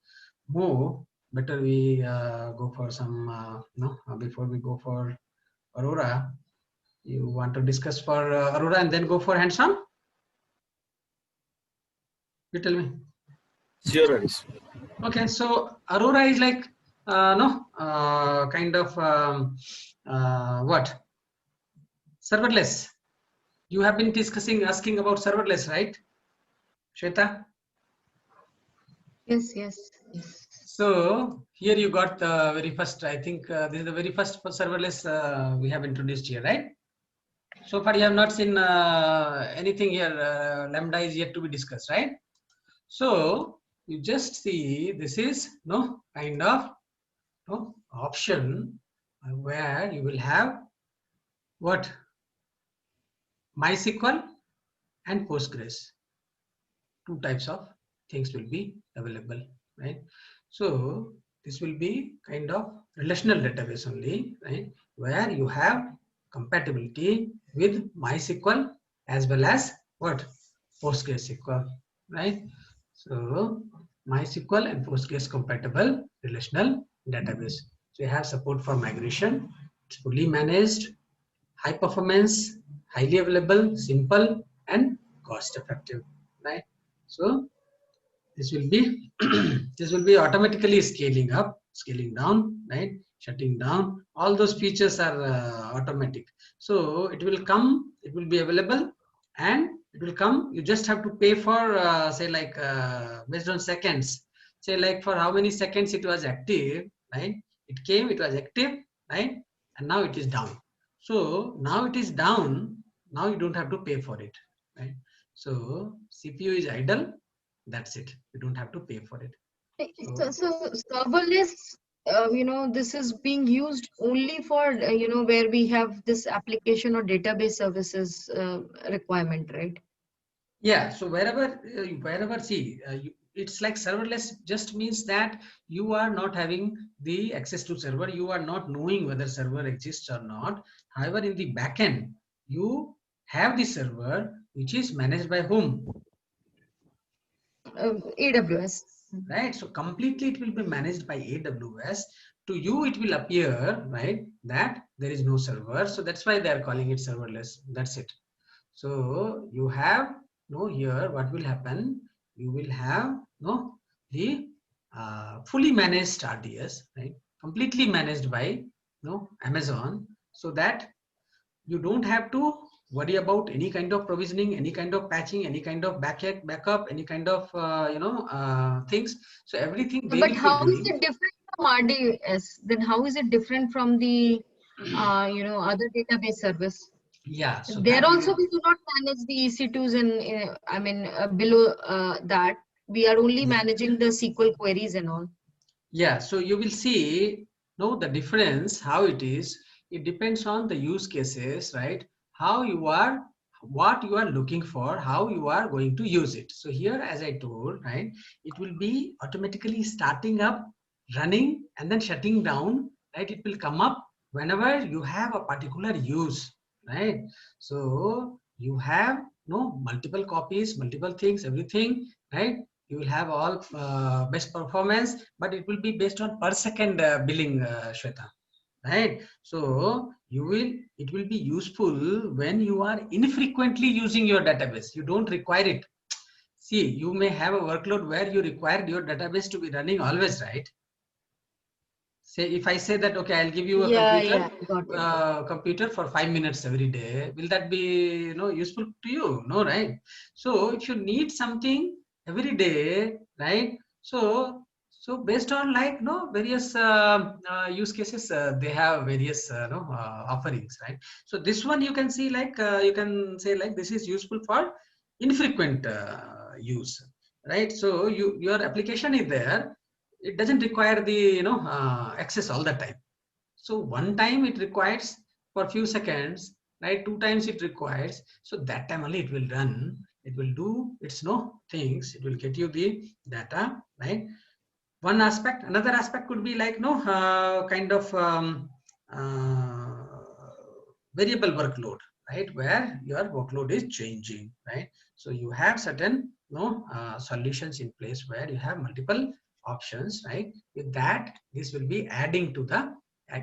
move, better we go for some before we go for Aurora. You want to discuss for Aurora and then go for hands-on? You tell me. Sure, Harish. Okay, so Aurora is like kind of what? Serverless. You have been asking about serverless, right, Shweta? Yes. So here you got the very first, I think this is the very first serverless we have introduced here, right? So far you have not seen anything here. Lambda is yet to be discussed, right? So you just see this is kind of option where you will have what? MySQL and Postgres. Two types of things will be available, right? So this will be kind of relational database only, right? Where you have compatibility with MySQL as well as what? PostgreSQL, right? So MySQL and Postgres compatible relational database. So you have support for migration. It's fully managed, high performance, highly available, simple, and cost effective, right? So this will be this will be automatically scaling up, scaling down, right? Shutting down. All those features are automatic. So it will come, it will be available, and it will come. You just have to pay for say like based on seconds. Say like for how many seconds it was active, right? It came, it was active, right? And now it is down. So now it is down. Now you don't have to pay for it, right? So CPU is idle. That's it. You don't have to pay for it. So serverless, this is being used only for, where we have this application or database services requirement, right? Yeah. So wherever see, it's like serverless just means that you are not having the access to server. You are not knowing whether server exists or not. However, in the backend, you have the server which is managed by whom? AWS. Right. So completely it will be managed by AWS. To you, it will appear, right, that there is no server. So that's why they are calling it serverless. That's it. So you have here what will happen. You will have the fully managed RDS, right? Completely managed by Amazon, so that you don't have to worry about any kind of provisioning, any kind of patching, any kind of backup, any kind of things. So everything they But will be how is doing. it different from RDS? Then how is it different from the other database service? Yeah, so There that we also will, we do not manage the EC2s and below that we are only yeah. managing the SQL queries and all. Yeah, so you will see, the difference, how it is. It depends on the use cases, right? How you are, what you are looking for, how you are going to use it. So here, as I told, right, it will be automatically starting up, running, and then shutting down, right? It will come up whenever you have a particular use, right? So you have, multiple copies, multiple things, everything, right? You will have all best performance, but it will be based on per second billing, Shweta, right? So it will be useful when you are infrequently using your database. You don't require it. See, you may have a workload where you require your database to be running always, right? Say, if I say that, okay, I'll give you a Yeah, got it. computer for 5 minutes every day, will that be, useful to you? No, right? So if you need something every day, right? So based on, like, various use cases, they have various offerings, right? So this one you can see, like, you can say, like, this is useful for infrequent use, right? So your application is there, it doesn't require the access all the time. So one time it requires for a few seconds, right? Two times it requires, so that time only it will run, it will do its things, it will get you the data, right? One aspect. Another aspect could be like kind of uh, variable workload, right, where your workload is changing, right? So you have certain solutions in place where you have multiple options, right? With that, this will be adding to the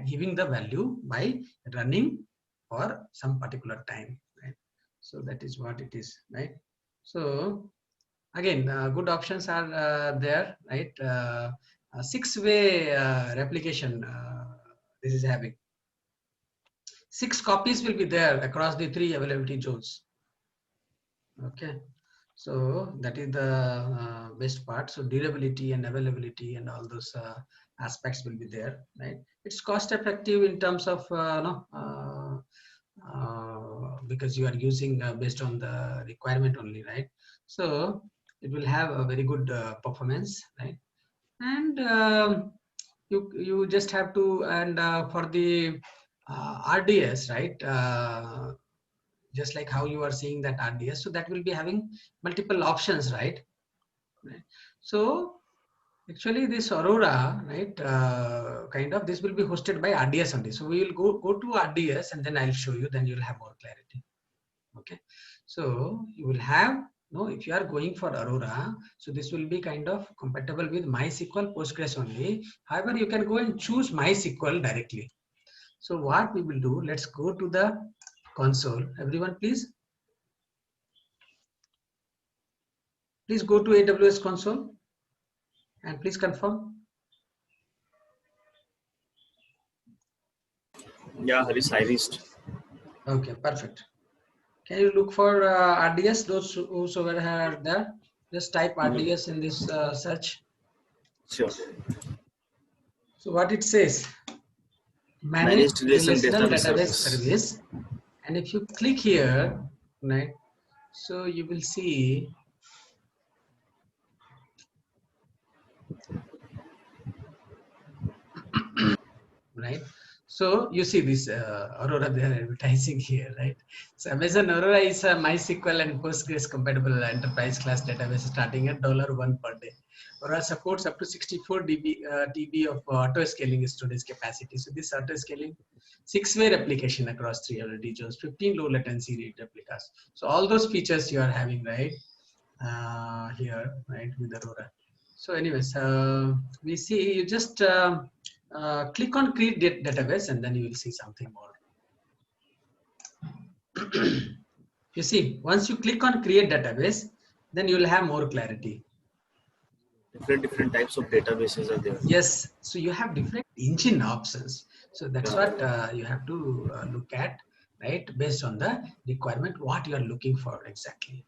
giving the value by running for some particular time, right? So that is what it is, right? So again, good options are there, right? Six-way replication, this is having 6 copies will be there across the 3 availability zones. Okay, so that is the best part. So durability and availability and all those aspects will be there, right? It's cost effective in terms of because you are using based on the requirement only, right? So it will have a very good performance, right? And you just have to, and for the RDS, right? Just like how you are seeing that RDS, so that will be having multiple options, right? Right. So actually this Aurora, right, kind of this will be hosted by RDS only. So we will go to RDS and then I'll show you, then you'll have more clarity. Okay, so you will have, if you are going for Aurora, so this will be kind of compatible with MySQL Postgres only. However, you can go and choose MySQL directly. So what we will do, let's go to the console. Everyone, please go to AWS console and please confirm. Yeah, Harish, I reached. Okay, perfect. Can you look for RDS? Those whosoever are there, just type RDS in this search. Sure. So what it says, manage Managed relation relational database database service. service. And if you click here, right, so you will see right. So you see this Aurora they are advertising here, right? So Amazon Aurora is a MySQL and Postgres compatible enterprise class database starting at $1 per day. Aurora supports up to 64 TB of auto scaling storage capacity. So this auto scaling 6-way replication across 3 availability zones, 15 low latency read replicas. So all those features you are having, right, here, right, with Aurora. So anyways, we see you just click on create database and then you will see something more. You see, once you click on create database, then you will have more clarity. different types of databases are there. Yes, so you have different engine options. So that's Yeah. what you have to look at, right? Based on the requirement, what you are looking for exactly,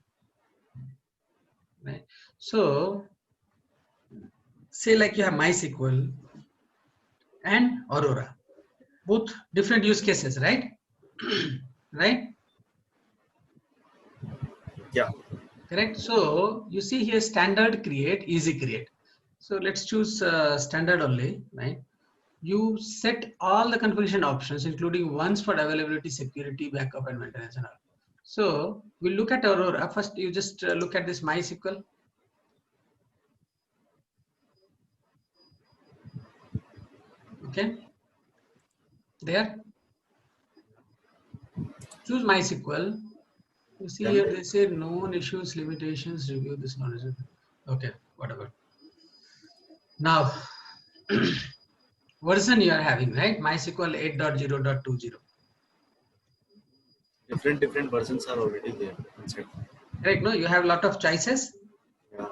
right? So say like you have MySQL and Aurora, both different use cases, right? Right? Yeah. Correct. So you see here standard create, easy create. So let's choose standard only, right? You set all the configuration options, including ones for availability, security, backup, and maintenance and all. So we'll look at Aurora. First, you just look at this MySQL. Okay. There. Choose MySQL. You see Then here they say known issues, limitations, review this knowledge. Okay, whatever. Now, version you are having, right? MySQL 8.0.20. different versions are already there inside. Correct? No, you have a lot of choices. Yeah.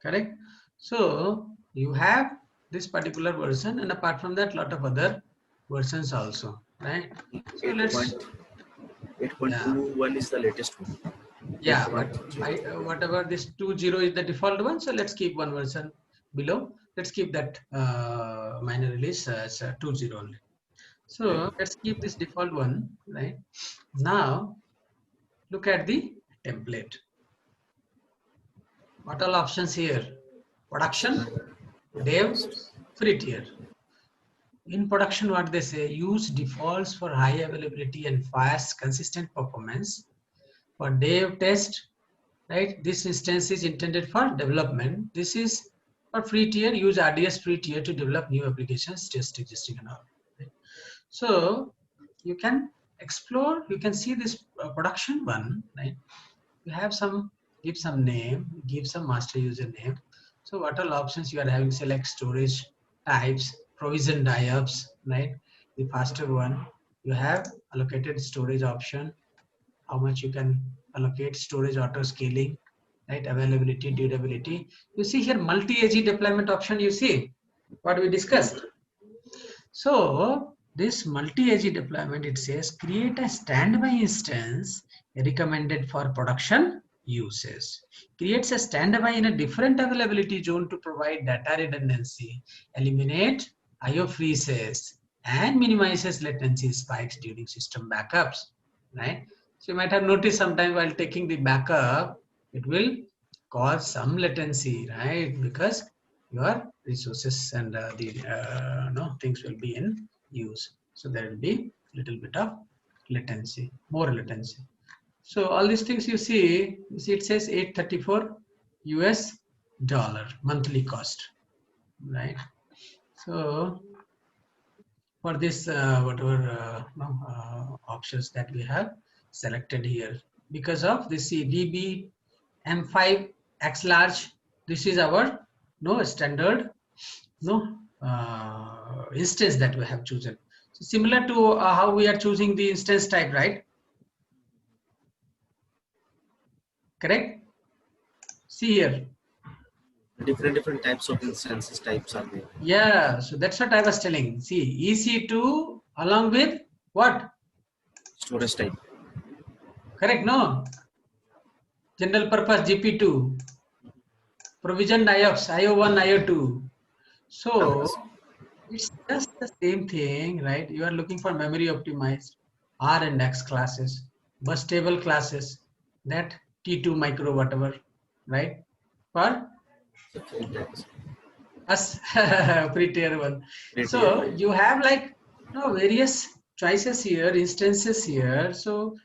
Correct. So you have this particular version, and apart from that, lot of other versions also, right? So let's 8.21 is the latest one. yeah, but whatever this 2.0 is the default one, so let's keep one version below. Let's keep that minor release as 2.0 only. So let's keep this default one, right? Now look at the template. What all options here? Production, dev, free tier. In production, what they say, use defaults for high availability and fast, consistent performance. For dev test, right? This instance is intended for development. This is for free tier, use RDS free tier to develop new applications, test existing and all. Right? So you can explore, you can see this production one, right? You have some, give some name, give some master user name. So what all options you are having, select storage types, provision die-ups, right? The faster one, you have allocated storage option, how much you can allocate, storage auto scaling, right? Availability, durability. You see here multi-AG deployment option, you see what we discussed. So this multi-AG deployment, it says create a standby instance recommended for production uses. Creates a standby in a different availability zone to provide data redundancy, eliminate IO freezes, and minimizes latency spikes during system backups, right? So you might have noticed sometime while taking the backup, it will cause some latency, right? Because your resources and no things will be in use. So there will be little bit of latency, more latency. So all these things you see it says $834 monthly cost, right? So for this whatever options that we have selected here, because of this VB M5 X large, this is our standard instance that we have chosen. So similar to how we are choosing the instance type, right? Correct? See here. Different types of instances types are there. Yeah, so that's what I was telling. See, EC2 along with what? Storage type. Correct, no? General purpose GP2. Provision IOPS, IO1, IO2. So it's just the same thing, right? You are looking for memory optimized R and X classes, bus table classes, that T2 micro whatever, right? For us free tier one. So you have like various choices here, instances here. So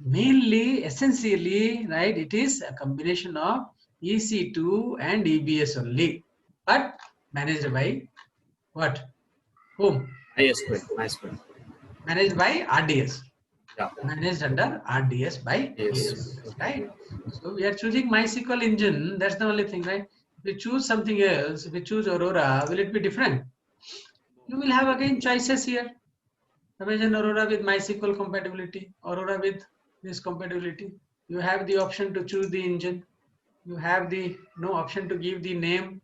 mainly, essentially, right, it is a combination of EC2 and EBS only, but managed by what? Whom? MySQL. Managed by RDS. Yeah. Managed under RDS by AWS, right? So we are choosing MySQL engine. That's the only thing, right? If we choose something else, if we choose Aurora, will it be different? You will have again choices here. Imagine Aurora with MySQL compatibility, Aurora with this compatibility. You have the option to choose the engine, You have the no option to give the name.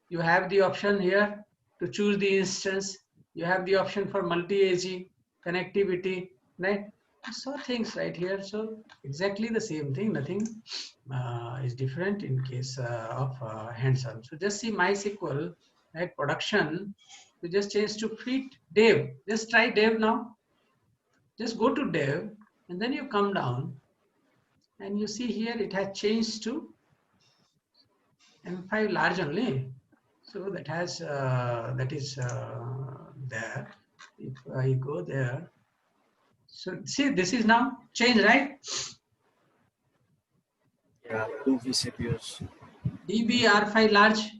You have the option here to choose the instance. You have the option for multi-AG connectivity, right? So things right here. So exactly the same thing. Nothing is different in case of hands-on. So just see MySQL, right? Production. We just change to free dev. Just try dev now. Just go to dev, and then you come down, and you see here it has changed to M5 large only. So that has that is there. If I go there, so see this is now changed, right? Yeah, 2 vCPUs. DBR5 large.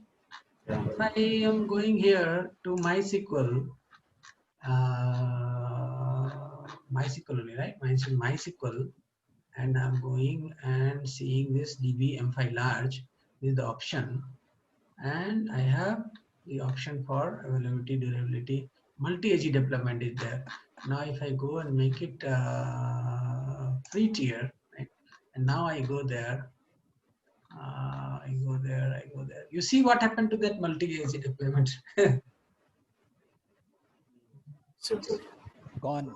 Yeah. If I am going here to MySQL, MySQL only, right? MySQL, and I'm going and seeing this DB M5 large. This is the option, and I have the option for availability, durability, multi-AG deployment is there. Now if I go and make it free tier, right? And now I go there, I go there. You see what happened to that multi-AG deployment? Simple. Gone.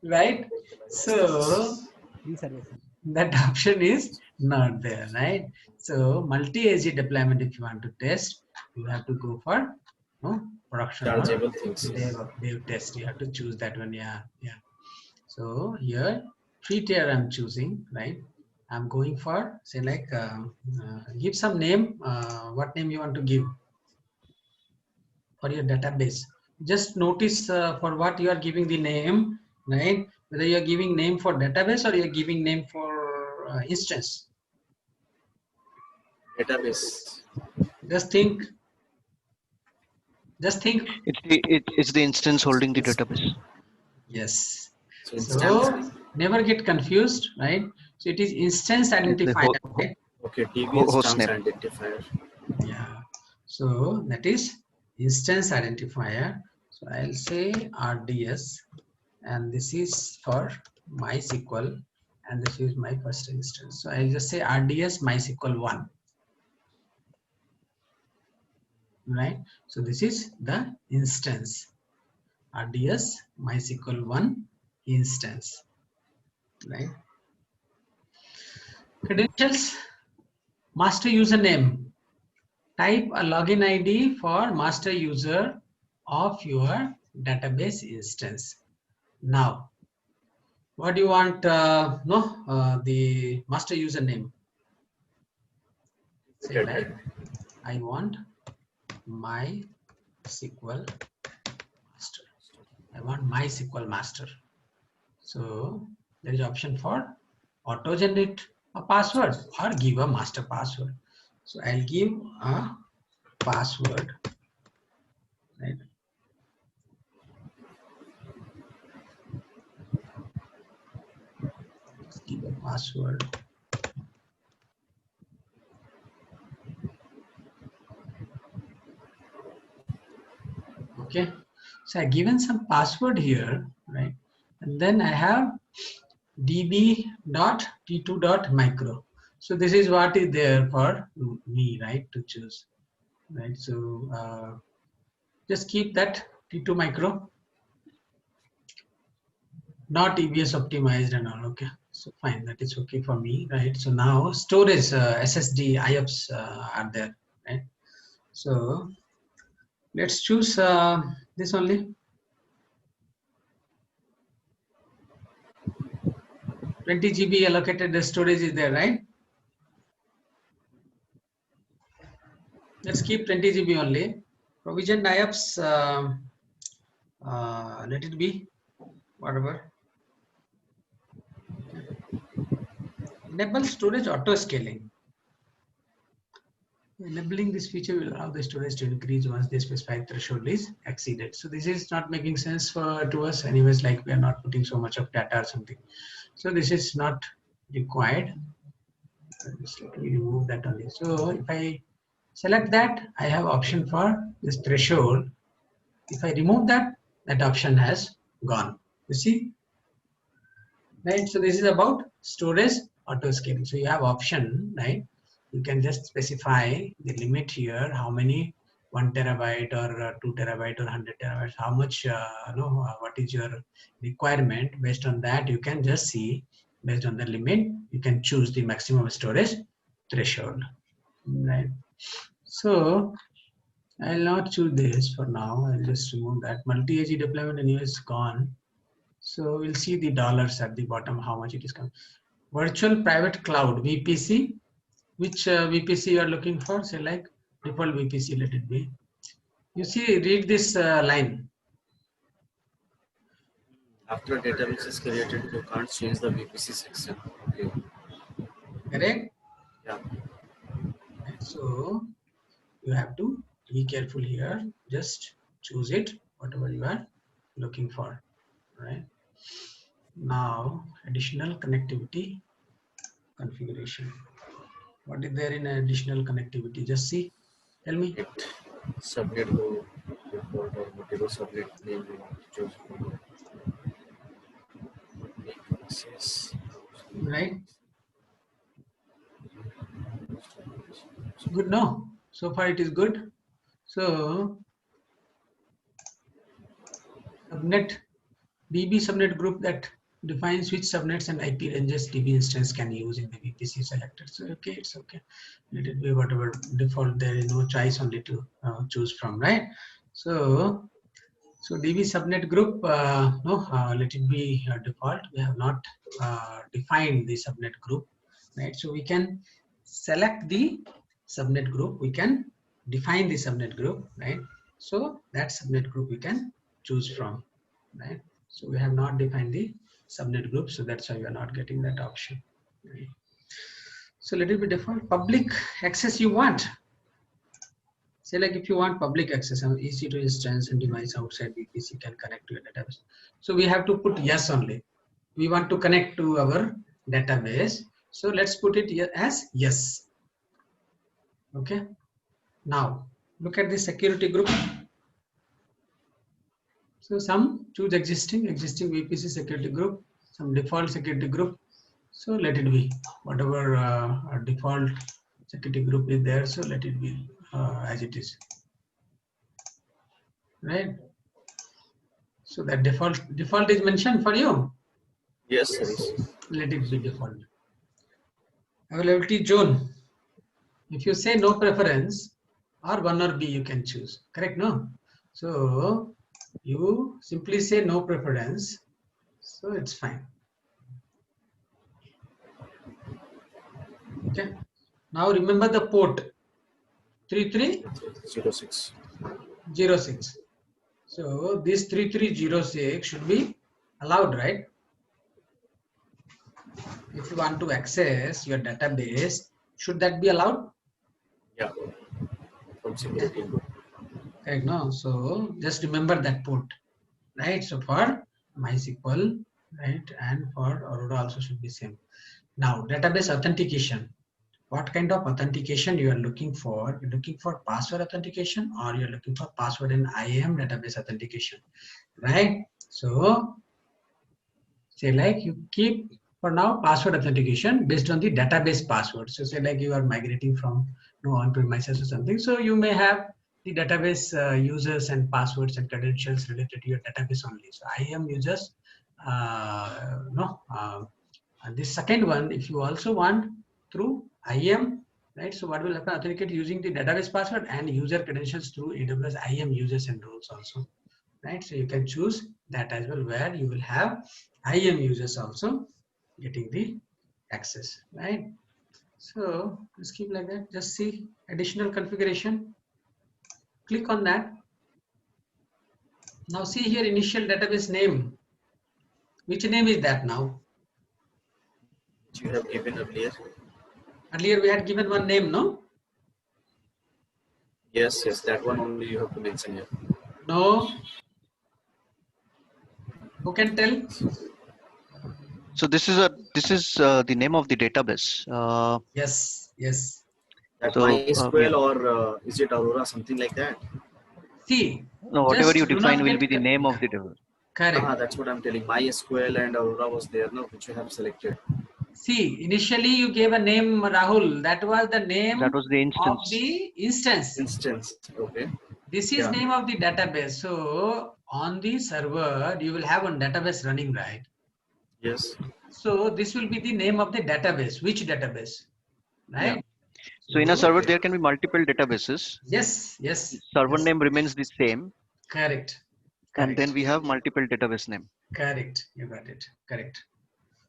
Right? So Free service. that option is not there, right? So multi-AG deployment, if you want to test, you have to go for production or Chargeable things. dev test. You have to choose that one. Yeah. So here free tier I'm choosing, right? I'm going for say like give some name. What name you want to give for your database? Just notice for what you are giving the name, right? Whether you are giving name for database or you are giving name for instance. Database. Just think. It's the instance holding the database. Yes. So So never get confused, right? So it is instance identifier, right? Okay, DB Host instance name. identifier. Yeah. So that is instance identifier. So I'll say RDS, and this is for MySQL, and this is my first instance. So I'll just say RDS MySQL 1. Right? So this is the instance. RDS MySQL 1 instance. Right? Credentials, master username. Type a login ID for master user of your database instance. Now, what do you want? The master username. Say like, I want MySQL master. I want MySQL master. So there is option for auto generate a password or give a master password. So I'll give a password, right? Just give a password. Okay, so I've given some password here, right? And then I have db.t2.micro. So this is what is there for me, right, to choose, right? So just keep that T2 micro, not EBS optimized and all. Okay, so fine, that is okay for me, right? So now storage SSD IOPS are there, right? So let's choose this only. 20 GB allocated storage is there, right? Let's keep 20 GB only. Provisioned IOPS, let it be whatever. Enable storage auto scaling. Enabling this feature will allow the storage to increase once the specified threshold is exceeded. So this is not making sense to us anyways, like we are not putting so much of data or something. So this is not required. Just let me remove that only. So if I select that, I have option for this threshold. If I remove that, that option has gone. You see? Right, so this is about storage auto scaling. So you have option, right? You can just specify the limit here, how many 1 terabyte or 2 terabyte or 100 terabytes, how much, what is your requirement. Based on that, you can just see, based on the limit, you can choose the maximum storage threshold, right? So I'll not choose this for now. I'll just remove that. Multi-AG deployment anyway is gone. So we'll see the dollars at the bottom, how much it is coming. Virtual private cloud, VPC. Which VPC you are looking for? Say like default VPC, let it be. You see, read this line. After a database is created, you can't change the VPC section. Okay. Correct? Yeah. So you have to be careful here. Just choose it, whatever you are looking for, right? Now, additional connectivity configuration. What is there in additional connectivity? Just see, tell me. It subnet to default or whatever subnet name you want to choose. Yes. Right? Good, no? So far it is good. So, subnet, DB subnet group that defines which subnets and IP ranges DB instance can use in the VPC selected. So, okay, it's okay. Let it be whatever default, there is no choice only to choose from, right? So DB subnet group, let it be default. We have not defined the subnet group, right? So we can select the subnet group. We can define the subnet group, right? So that subnet group we can choose from, right? So we have not defined the subnet group, so that's why we are not getting that option, right? So let it be default. Public access you want. Say like if you want public access, EC2 instance and device outside VPC can connect to your database. So we have to put yes only. We want to connect to our database. So let's put it here as yes. Okay. Now look at the security group. So some choose existing VPC security group, some default security group. So let it be whatever default security group is there. So let it be as it is, right? So that default is mentioned for you. Yes, sir. Let it be default. Availability zone. If you say no preference, or 1 or B you can choose. Correct? No. So you simply say no preference. So it's fine. Okay. Now remember the port 3306. So this 3306 should be allowed, right? If you want to access your database, should that be allowed? Yeah. From security group. Correct, no? So just remember that port, right? So for MySQL, right, and for Aurora also should be same. Now database authentication. What kind of authentication you are looking for? You're looking for password authentication, or you're looking for password and IAM database authentication, right? So say like you keep for now password authentication based on the database password. So say like you are migrating from on-premises or something. So you may have the database users and passwords and credentials related to your database only. So IAM users, and this second one, if you also want through IAM, right? So what will happen? Authenticate using the database password and user credentials through AWS IAM users and roles also, right? So you can choose that as well, where you will have IAM users also getting the access, right? So let's keep like that. Just see additional configuration. Click on that. Now see here initial database name. Which name is that now? Which you have given earlier. Earlier we had given one name, no? Yes, that one only you have to mention here. No. Who can tell? So this is the name of the database. Yes. That So, MySQL yeah. or is it Aurora, something like that? See. No, whatever just you do define not will get be the name of the database. correct. That's what I'm telling. MySQL and Aurora was there, no, which you have selected. See, initially you gave a name Rahul. That was the name That was the of instance. the instance. Instance. Okay. This is Yeah. name of the database. So on the server, you will have one database running, right? Yes. So this will be the name of the database. Which database, right? So in a server, there can be multiple databases. Yes, yes. Server yes. name remains the same, Correct. and then Correct. we have multiple database name. Correct. You got it. Correct.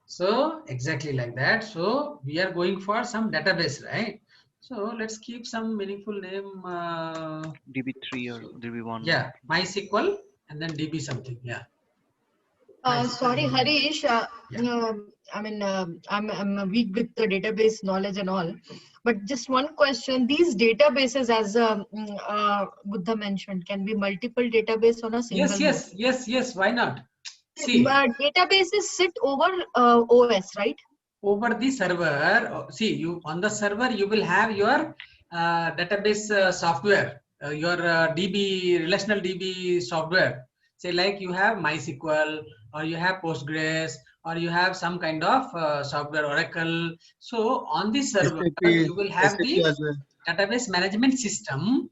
So exactly like that. So we are going for some database, right? So let's keep some meaningful name. DB3 or DB1. Yeah, MySQL and then DB something. Yeah. Sorry, Harish. Yeah. I mean, I'm weak with the database knowledge and all, but just one question: these databases, as Buddha mentioned, can be multiple database on a single. Yes. Why not? See, Databases sit over OS, right? over the server. See, you on the server you will have your database software, your DB relational DB software. Say like you have MySQL or you have Postgres or you have some kind of software, Oracle. So on the server you will have the as well. database management system.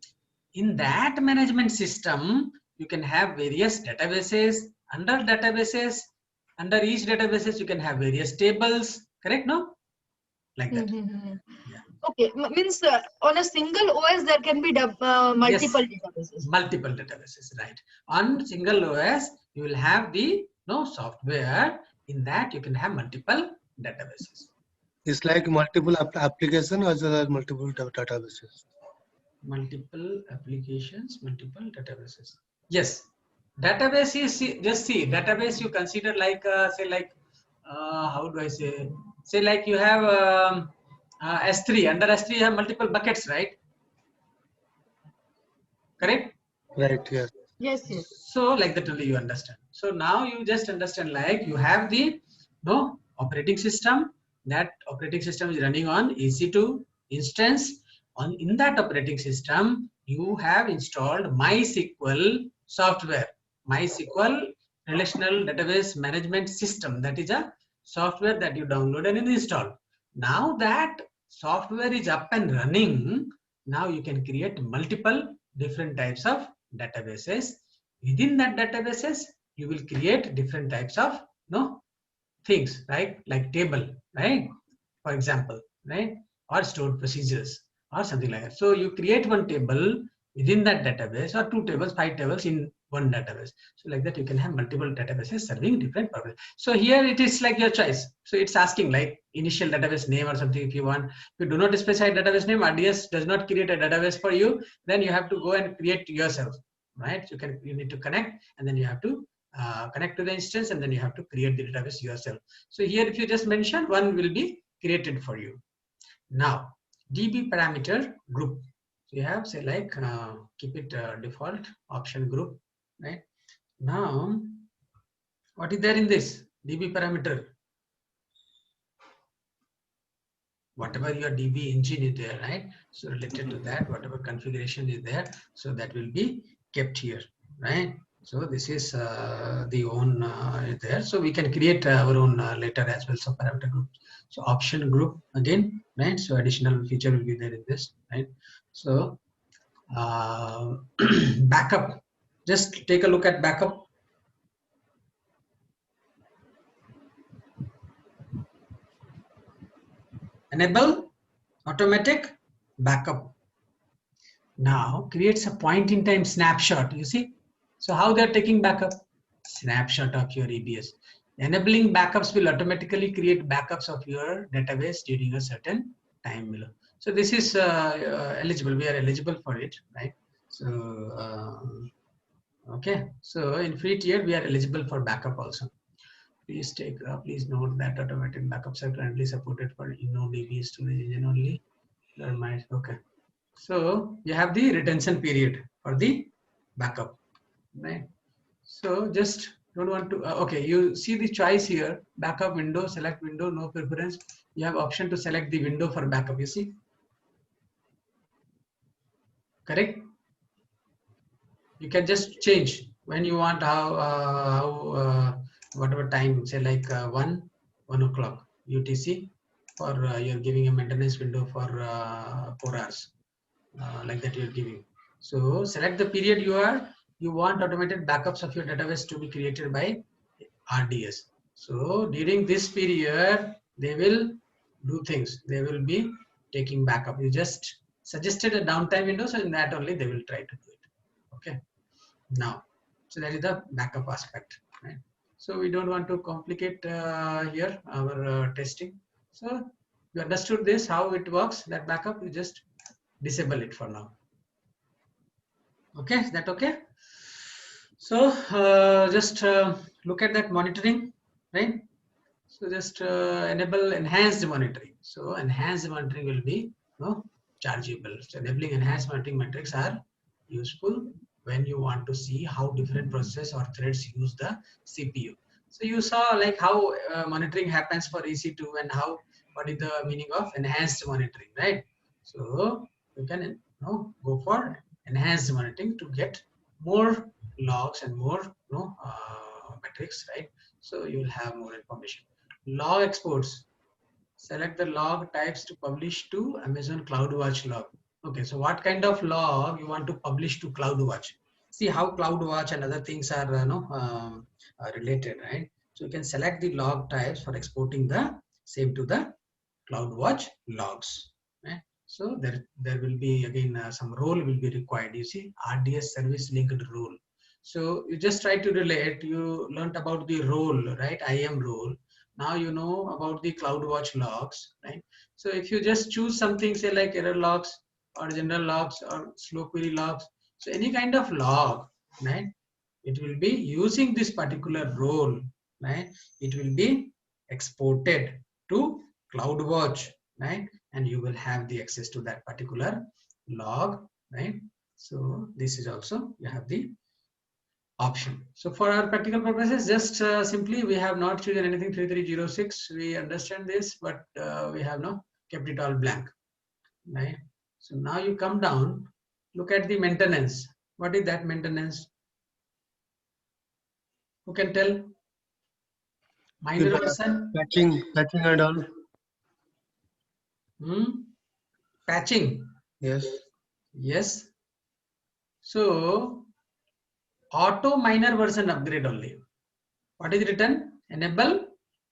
In that management system, you can have various databases. Under databases, under each databases, you can have various tables. Correct? No? Like that. Yeah. Okay, means on a single OS there can be multiple databases. Multiple databases, right? On single OS, you will have the software. In that, you can have multiple databases. It's like multiple application as well as multiple databases. Multiple applications, multiple databases. Yes, database is just see database. You consider like say like how do I say? Say like you have S3. Under S3 you have multiple buckets, right? Correct? Right. Yes. Yes. So like that only you understand. So now you just understand like you have the operating system. That operating system is running on EC2 instance. In that operating system, you have installed MySQL software. MySQL Relational Database Management System. That is a software that you download and install. Now that software is up and running, now you can create multiple different types of databases. Within that databases, you will create different types of things, right? Like table, right? For example, right? Or stored procedures or something like that. So you create one table within that database or 2 tables, 5 tables in one database. So like that you can have multiple databases serving different purposes. So here it is like your choice. So it's asking like initial database name or something if you want. If you do not specify database name, RDS does not create a database for you, then you have to go and create yourself, right? You need to connect and then you have to connect to the instance and then you have to create the database yourself. So here if you just mention, one will be created for you. Now DB parameter group. So you have say like keep it default option group, right? Now what is there in this DB parameter? Whatever your DB engine is there, right? So related to that, whatever configuration is there, so that will be kept here, right? So this is the own there. So we can create our own later as well. So parameter group. So option group again, right? So additional feature will be there in this, right? So backup. Just take a look at backup. Enable automatic backup. Now creates a point in time snapshot. You see? So how they're taking backup? Snapshot of your EBS. Enabling backups will automatically create backups of your database during a certain time below. So this is eligible. We are eligible for it, right? So okay. So in free tier we are eligible for backup also. Please please note that automatic backups are currently supported for InnoDB storage engine only. Okay. So you have the retention period for the backup, right? So just don't want to, okay, you see the choice here, backup window, select window, no preference. You have option to select the window for backup, you see? Correct? You can just change when you want, whatever time, say like 1 o'clock, UTC for you're giving a maintenance window for 4 hours, like that you're giving. So select the period you want automated backups of your database to be created by RDS. So during this period, they will do things. They will be taking backup. You just suggested a downtime window, so in that only they will try to do it. Okay. Now, so that is the backup aspect, right? So we don't want to complicate here our testing. So you understood this, how it works, that backup, you just disable it for now. Okay, is that okay? So just look at that monitoring, right? So just enable enhanced monitoring. So enhanced monitoring will be chargeable. So enabling enhanced monitoring metrics are useful when you want to see how different processes or threads use the CPU. So you saw like how monitoring happens for EC2 and how what is the meaning of enhanced monitoring, right? So you can go for enhanced monitoring to get more logs and more metrics, right? So you will have more information. Log exports. Select the log types to publish to Amazon CloudWatch log. Okay, so what kind of log you want to publish to CloudWatch? See how CloudWatch and other things are related, right? So you can select the log types for exporting the same to the CloudWatch logs. Right? So there will be again some role will be required. You see RDS service linked role. So you just try to relate. You learned about the role, right? IAM role. Now you know about the CloudWatch logs, right? So if you just choose something, say like error logs or general logs or slow query logs, so any kind of log, right? It will be using this particular role, right? It will be exported to CloudWatch, right? And you will have the access to that particular log, right? So this is also you have the option. So for our practical purposes, just simply we have not chosen anything 3306. We understand this, but we have not kept it all blank, right? So now you come down, look at the maintenance. What is that maintenance? Who can tell? Minor version? Patching and all. Patching. Yes. Yes. So auto minor version upgrade only. What is written? Enable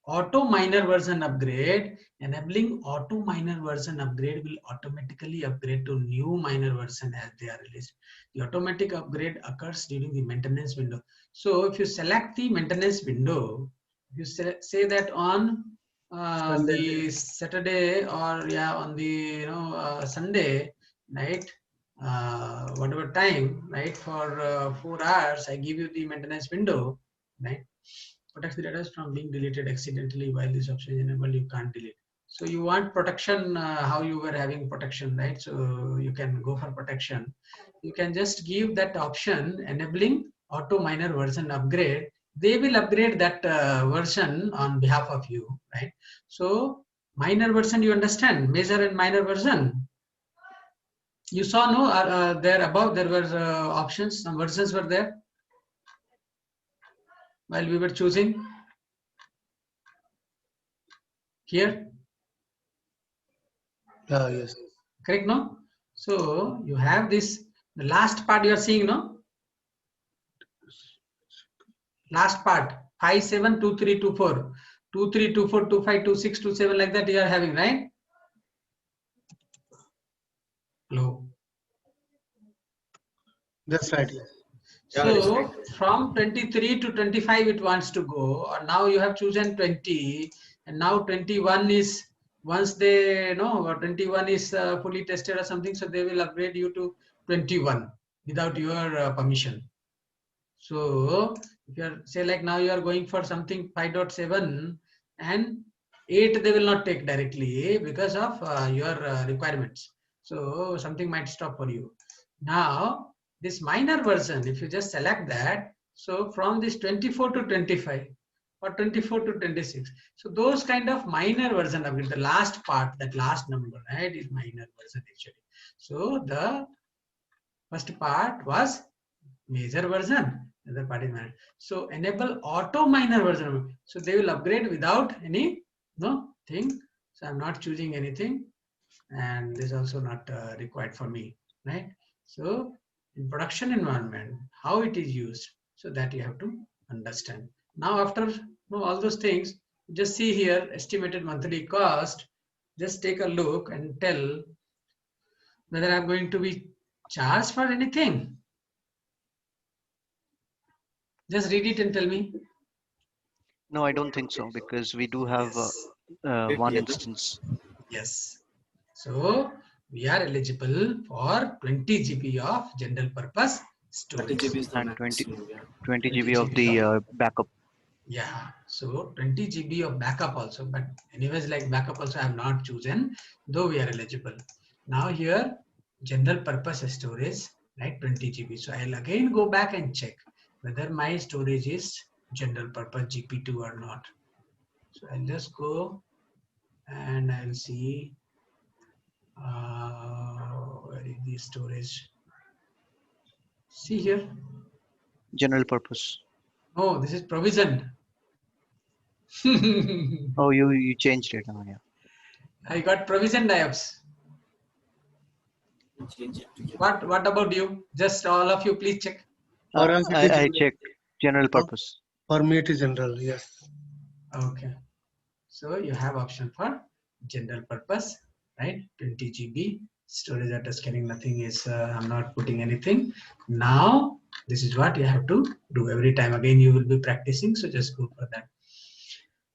auto minor version upgrade. Enabling auto minor version upgrade will automatically upgrade to new minor version as they are released. The automatic upgrade occurs during the maintenance window. So if you select the maintenance window, you say that on the Saturday or on the Sunday night, whatever time, right, for 4 hours, I give you the maintenance window, right? Protects the data from being deleted accidentally. While this option is enabled, you can't delete. So you want protection, how you were having protection, right? So you can go for protection. You can just give that option, enabling auto minor version upgrade. They will upgrade that version on behalf of you, right? So minor version, you understand, major and minor version. You saw, no, there above there were options, some versions were there while we were choosing here. Yes. Correct, no? So you have this, the last part you are seeing, no? Last part, 5, 7, 2, 3, 2, 4. 2, 3, 2, 4, 2, 5, 2, 6, 2, 7, like that you are having, right? Hello. That's right. So from 23 to 25 it wants to go, or now you have chosen 20, and now 21 is, once they know 21 is fully tested or something, so they will upgrade you to 21 without your permission. So if you are, say like now you are going for something 5.7 and 8, they will not take directly because of your requirements. So something might stop for you. Now this minor version, if you just select that, so from this 24 to 25 or 24 to 26, so those kind of minor version of it, the last part, that last number, right, is minor version actually. So the first part was major version, other part is minor. So enable auto minor version, so they will upgrade without any no thing. So I'm not choosing anything, and this is also not required for me, right? So in production environment, how it is used, so that you have to understand. Now after all those things, just see here estimated monthly cost. Just take a look and tell whether I'm going to be charged for anything. Just read it and tell me. No, I don't think so, because we do have Yes. one instance. Yes. So we are eligible for 20 GB of general purpose 30 storage. GB is the And 20 maximum. Yeah. 20 20 GB of the backup. Yeah, so 20 GB of backup also, but anyways, like backup also I have not chosen, though we are eligible. Now here, general purpose storage, right, 20 GB. So I'll again go back and check whether my storage is general purpose GP2 or not. So I'll just go and I'll see where is the storage. See here. General purpose. Oh, this is provisioned. Oh, you changed it. Oh, yeah. I got provisioned IOPS. Change it to What about you? Just all of you, please check. For us, it is I general. checked general purpose. For me, it is general. Yes. Okay. So you have option for general purpose, right? 20 GB storage data scanning. Nothing is. I'm not putting anything. Now this is what you have to do every time. Again, you will be practicing. So just go for that,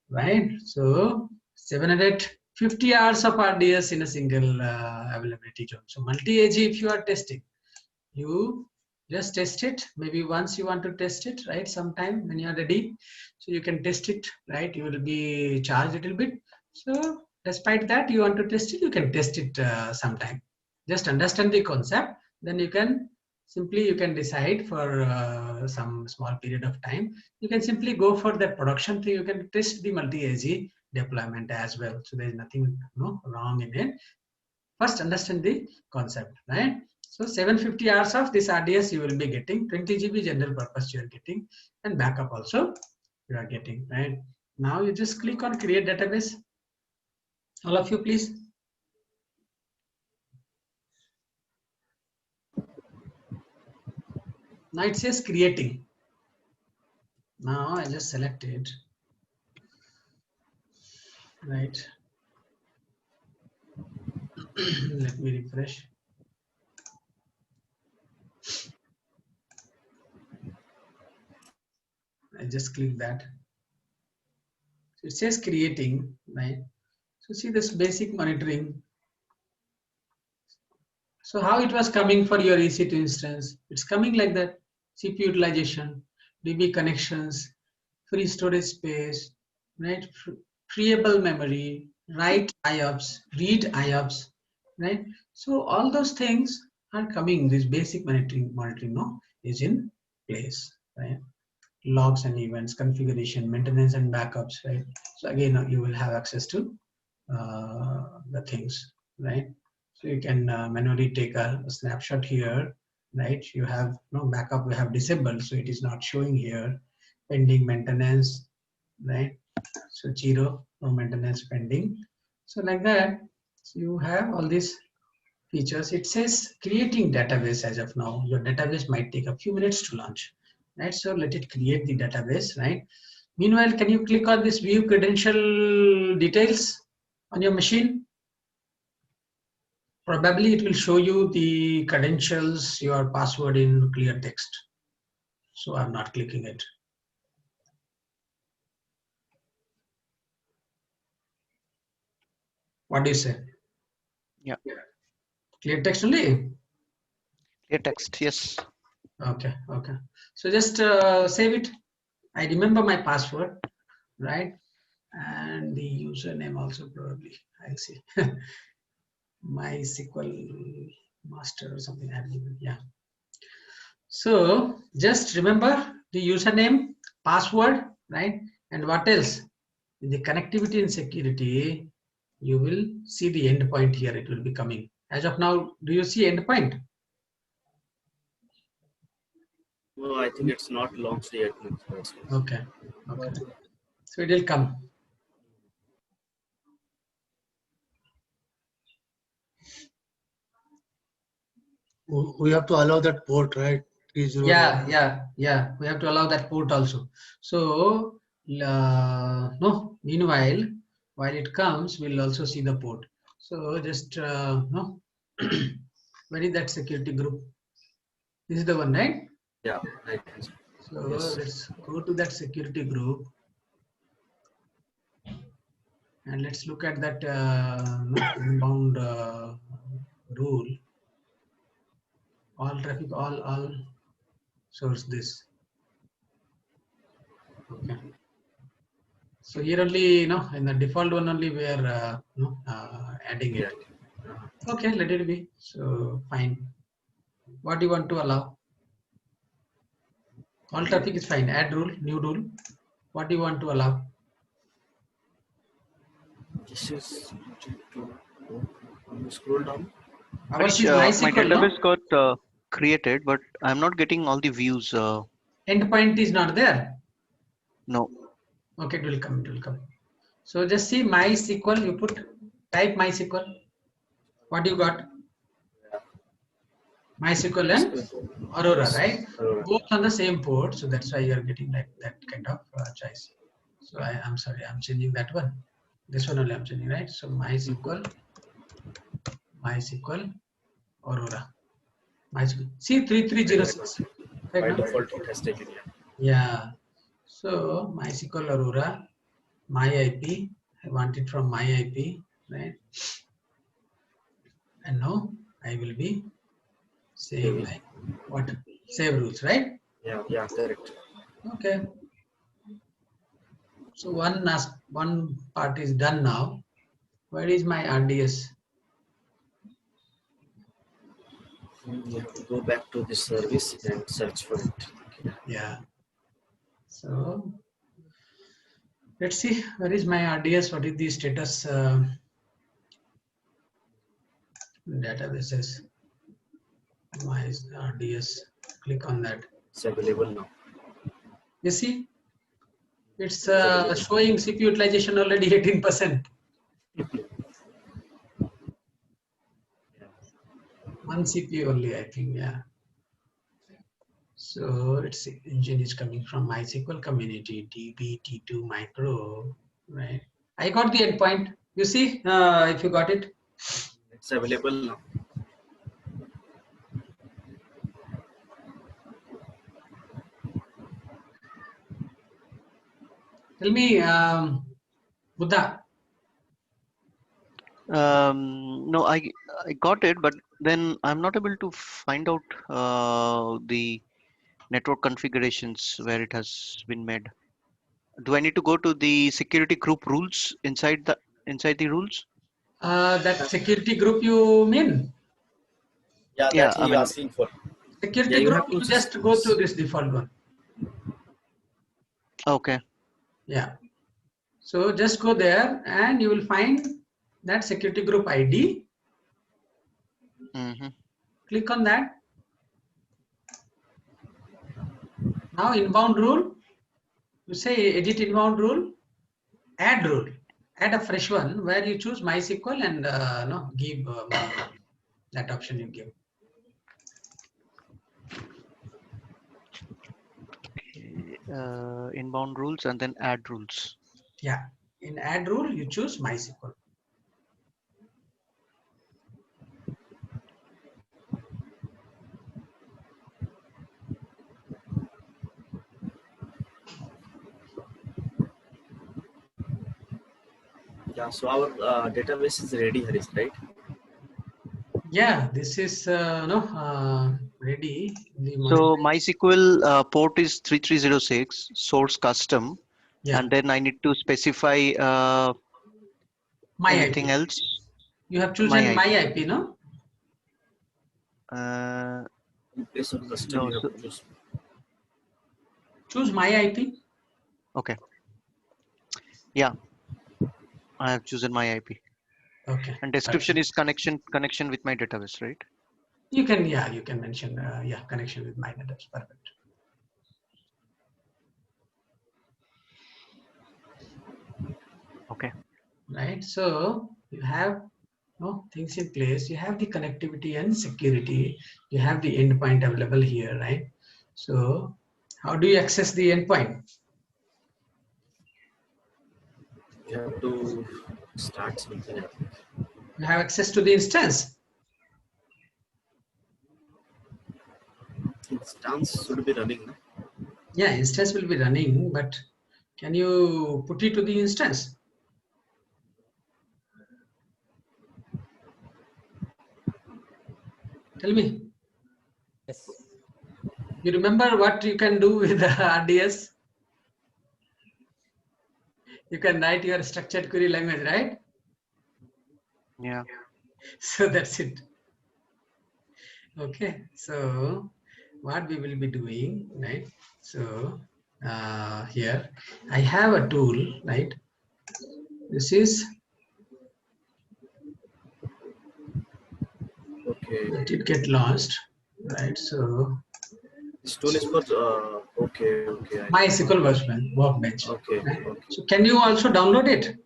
right? So 750 hours of RDS in a single availability zone. So multi-AG, if you are testing, you just test it. Maybe once you want to test it, right? Sometime when you are ready, so you can test it, right? You will be charged a little bit. So despite that, you want to test it, you can test it sometime. Just understand the concept, then you can decide for some small period of time. You can simply go for the production thing. You can test the multi-AG deployment as well. So there is nothing wrong in it. First understand the concept, right? So 750 hours of this RDS you will be getting, 20 GB general purpose you are getting, and backup also you are getting, right? Now you just click on create database. All of you, please. Now it says creating. Now I just select it, right? Let me refresh. I just click that. So it says creating, right? So see this basic monitoring. So how it was coming for your EC2 instance? It's coming like that: CPU utilization, DB connections, free storage space, right? Freeable memory, write IOPS, read IOPS, right? So all those things are coming. This basic monitoring is in place, right? Logs and events, configuration, maintenance and backups, right? So again, you will have access to the things, right? So you can manually take a snapshot here, right? You have no backup, we have disabled, so it is not showing here. Pending maintenance, right? So 0, no maintenance pending. So like that, so you have all these features. It says creating database as of now. Your database might take a few minutes to launch, right? So let it create the database, right? Meanwhile, can you click on this view credential details on your machine? Probably it will show you the credentials, your password in clear text. So I'm not clicking it. What do you say? Yeah. Clear text only? Clear text. Yes. Okay, okay. So just save it. I remember my password, right? And the username also probably. I'll see. MySQL master or something. Yeah. So just remember the username, password, right? And what else? In the connectivity and security, you will see the endpoint here. It will be coming. As of now, do you see endpoint? No, I think it's not launched yet. Okay. Okay. So it will come. We have to allow that port, right? 30. Yeah. We have to allow that port also. So, no, meanwhile, while it comes, we'll also see the port. So just, no, where is that security group? This is the one, right? Yeah, right. So Yes. let's go to that security group. And let's look at that inbound rule. All traffic, all source this. Okay. So here only, in the default one only we are adding it. Okay, let it be. So fine. What do you want to allow? All traffic is fine. Add rule, new rule. What do you want to allow? This is scroll down. Ours Manish, is my MySQL, no? database got created, but I'm not getting all the views. Endpoint is not there. No. Okay, it will come. It will come. So just see MySQL. You type MySQL. What do you got? MySQL and Aurora, right? Aurora. Both on the same port, so that's why you are getting that kind of choice. So I'm sorry, I'm changing that one. This one only I'm changing, right? So MySQL, Aurora. MySQL. See 3306. Right By now? default, it has taken. Yeah. So MySQL Aurora, my IP. I want it from my IP, right? And now I will be saying like what? Save rules, right? Yeah, correct. Okay. So one part is done now. Where is my RDS? You have to go back to this service and search for it. Yeah. So let's see where is my RDS. What is the status? Databases. My RDS. Click on that. It's available now. You see, it's showing CPU utilization already 18%. One CPU only, I think. Yeah. So its engine is coming from MySQL community, DB-T2 micro, right? I got the endpoint. You see, if you got it. It's available now. Tell me, Buddha. No, I got it, but then I'm not able to find out the network configurations where it has been made. Do I need to go to the security group rules inside the rules? That security group you mean? Yeah, Yeah, that I he mean, asking for. Security Yeah, you group, have to you just go to this default one. okay. Yeah. So just go there and you will find that security group ID. Mm-hmm. Click on that. Now inbound rule. You say edit inbound rule. Add rule. Add a fresh one where you choose MySQL and give that option you give. Inbound rules and then add rules. Yeah. In add rule, you choose MySQL. Yeah, so our database is ready, Harish, right? Yeah, this is ready. So MySQL port is 3306 source custom, Yeah. and then I need to specify My anything IP. else. You have chosen my IP, no? In place of custom, No, you so, have to choose my IP. Okay. Yeah, I have chosen my IP. Okay. And description is connection with my database, right? You can mention connection with my database. Perfect. Okay. Right. So you have No, things in place. You have the connectivity and security. You have the endpoint available here, right? So how do you access the endpoint? You have to start something. I think. You have access to the instance. Instance should be running. No? Yeah, instance will be running, but can you put it to the instance? Tell me. Yes. You remember what you can do with the RDS? You can write your structured query language, right? Yeah. So that's it. Okay, so what we will be doing, right? So here I have a tool, right? This is, Okay. let it get lost, right? So This tool is for okay. MySQL workbench, Okay. right? Okay. So can you also download it?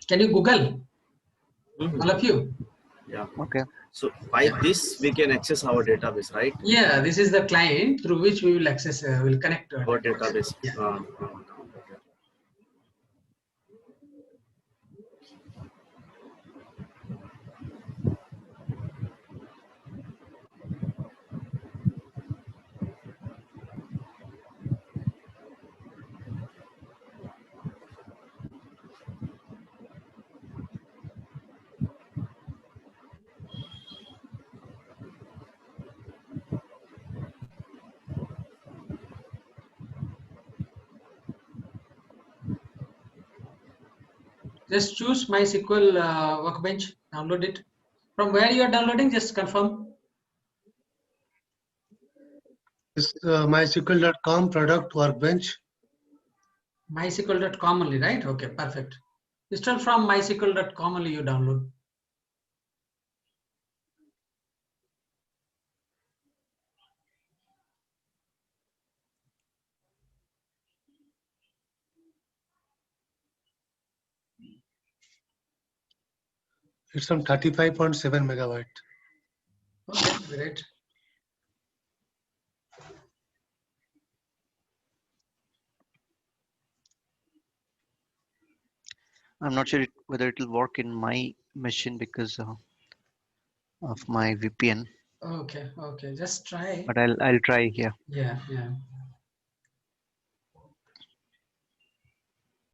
Can you Google, Mhm. all of you? Yeah. Okay. So by this we can access our database, right? Yeah, this is the client through which we will access, will connect to Our our database. database. Yeah. Okay. Just choose MySQL workbench, download it. From where you are downloading, just confirm. It's MySQL.com product workbench. MySQL.com only, right? Okay, perfect. Install from MySQL.com only you download. It's on 35.7 megabyte. Okay, great. I'm not sure whether it will work in my machine because of my VPN, Okay, okay. Just try. but I'll try here. Yeah, yeah.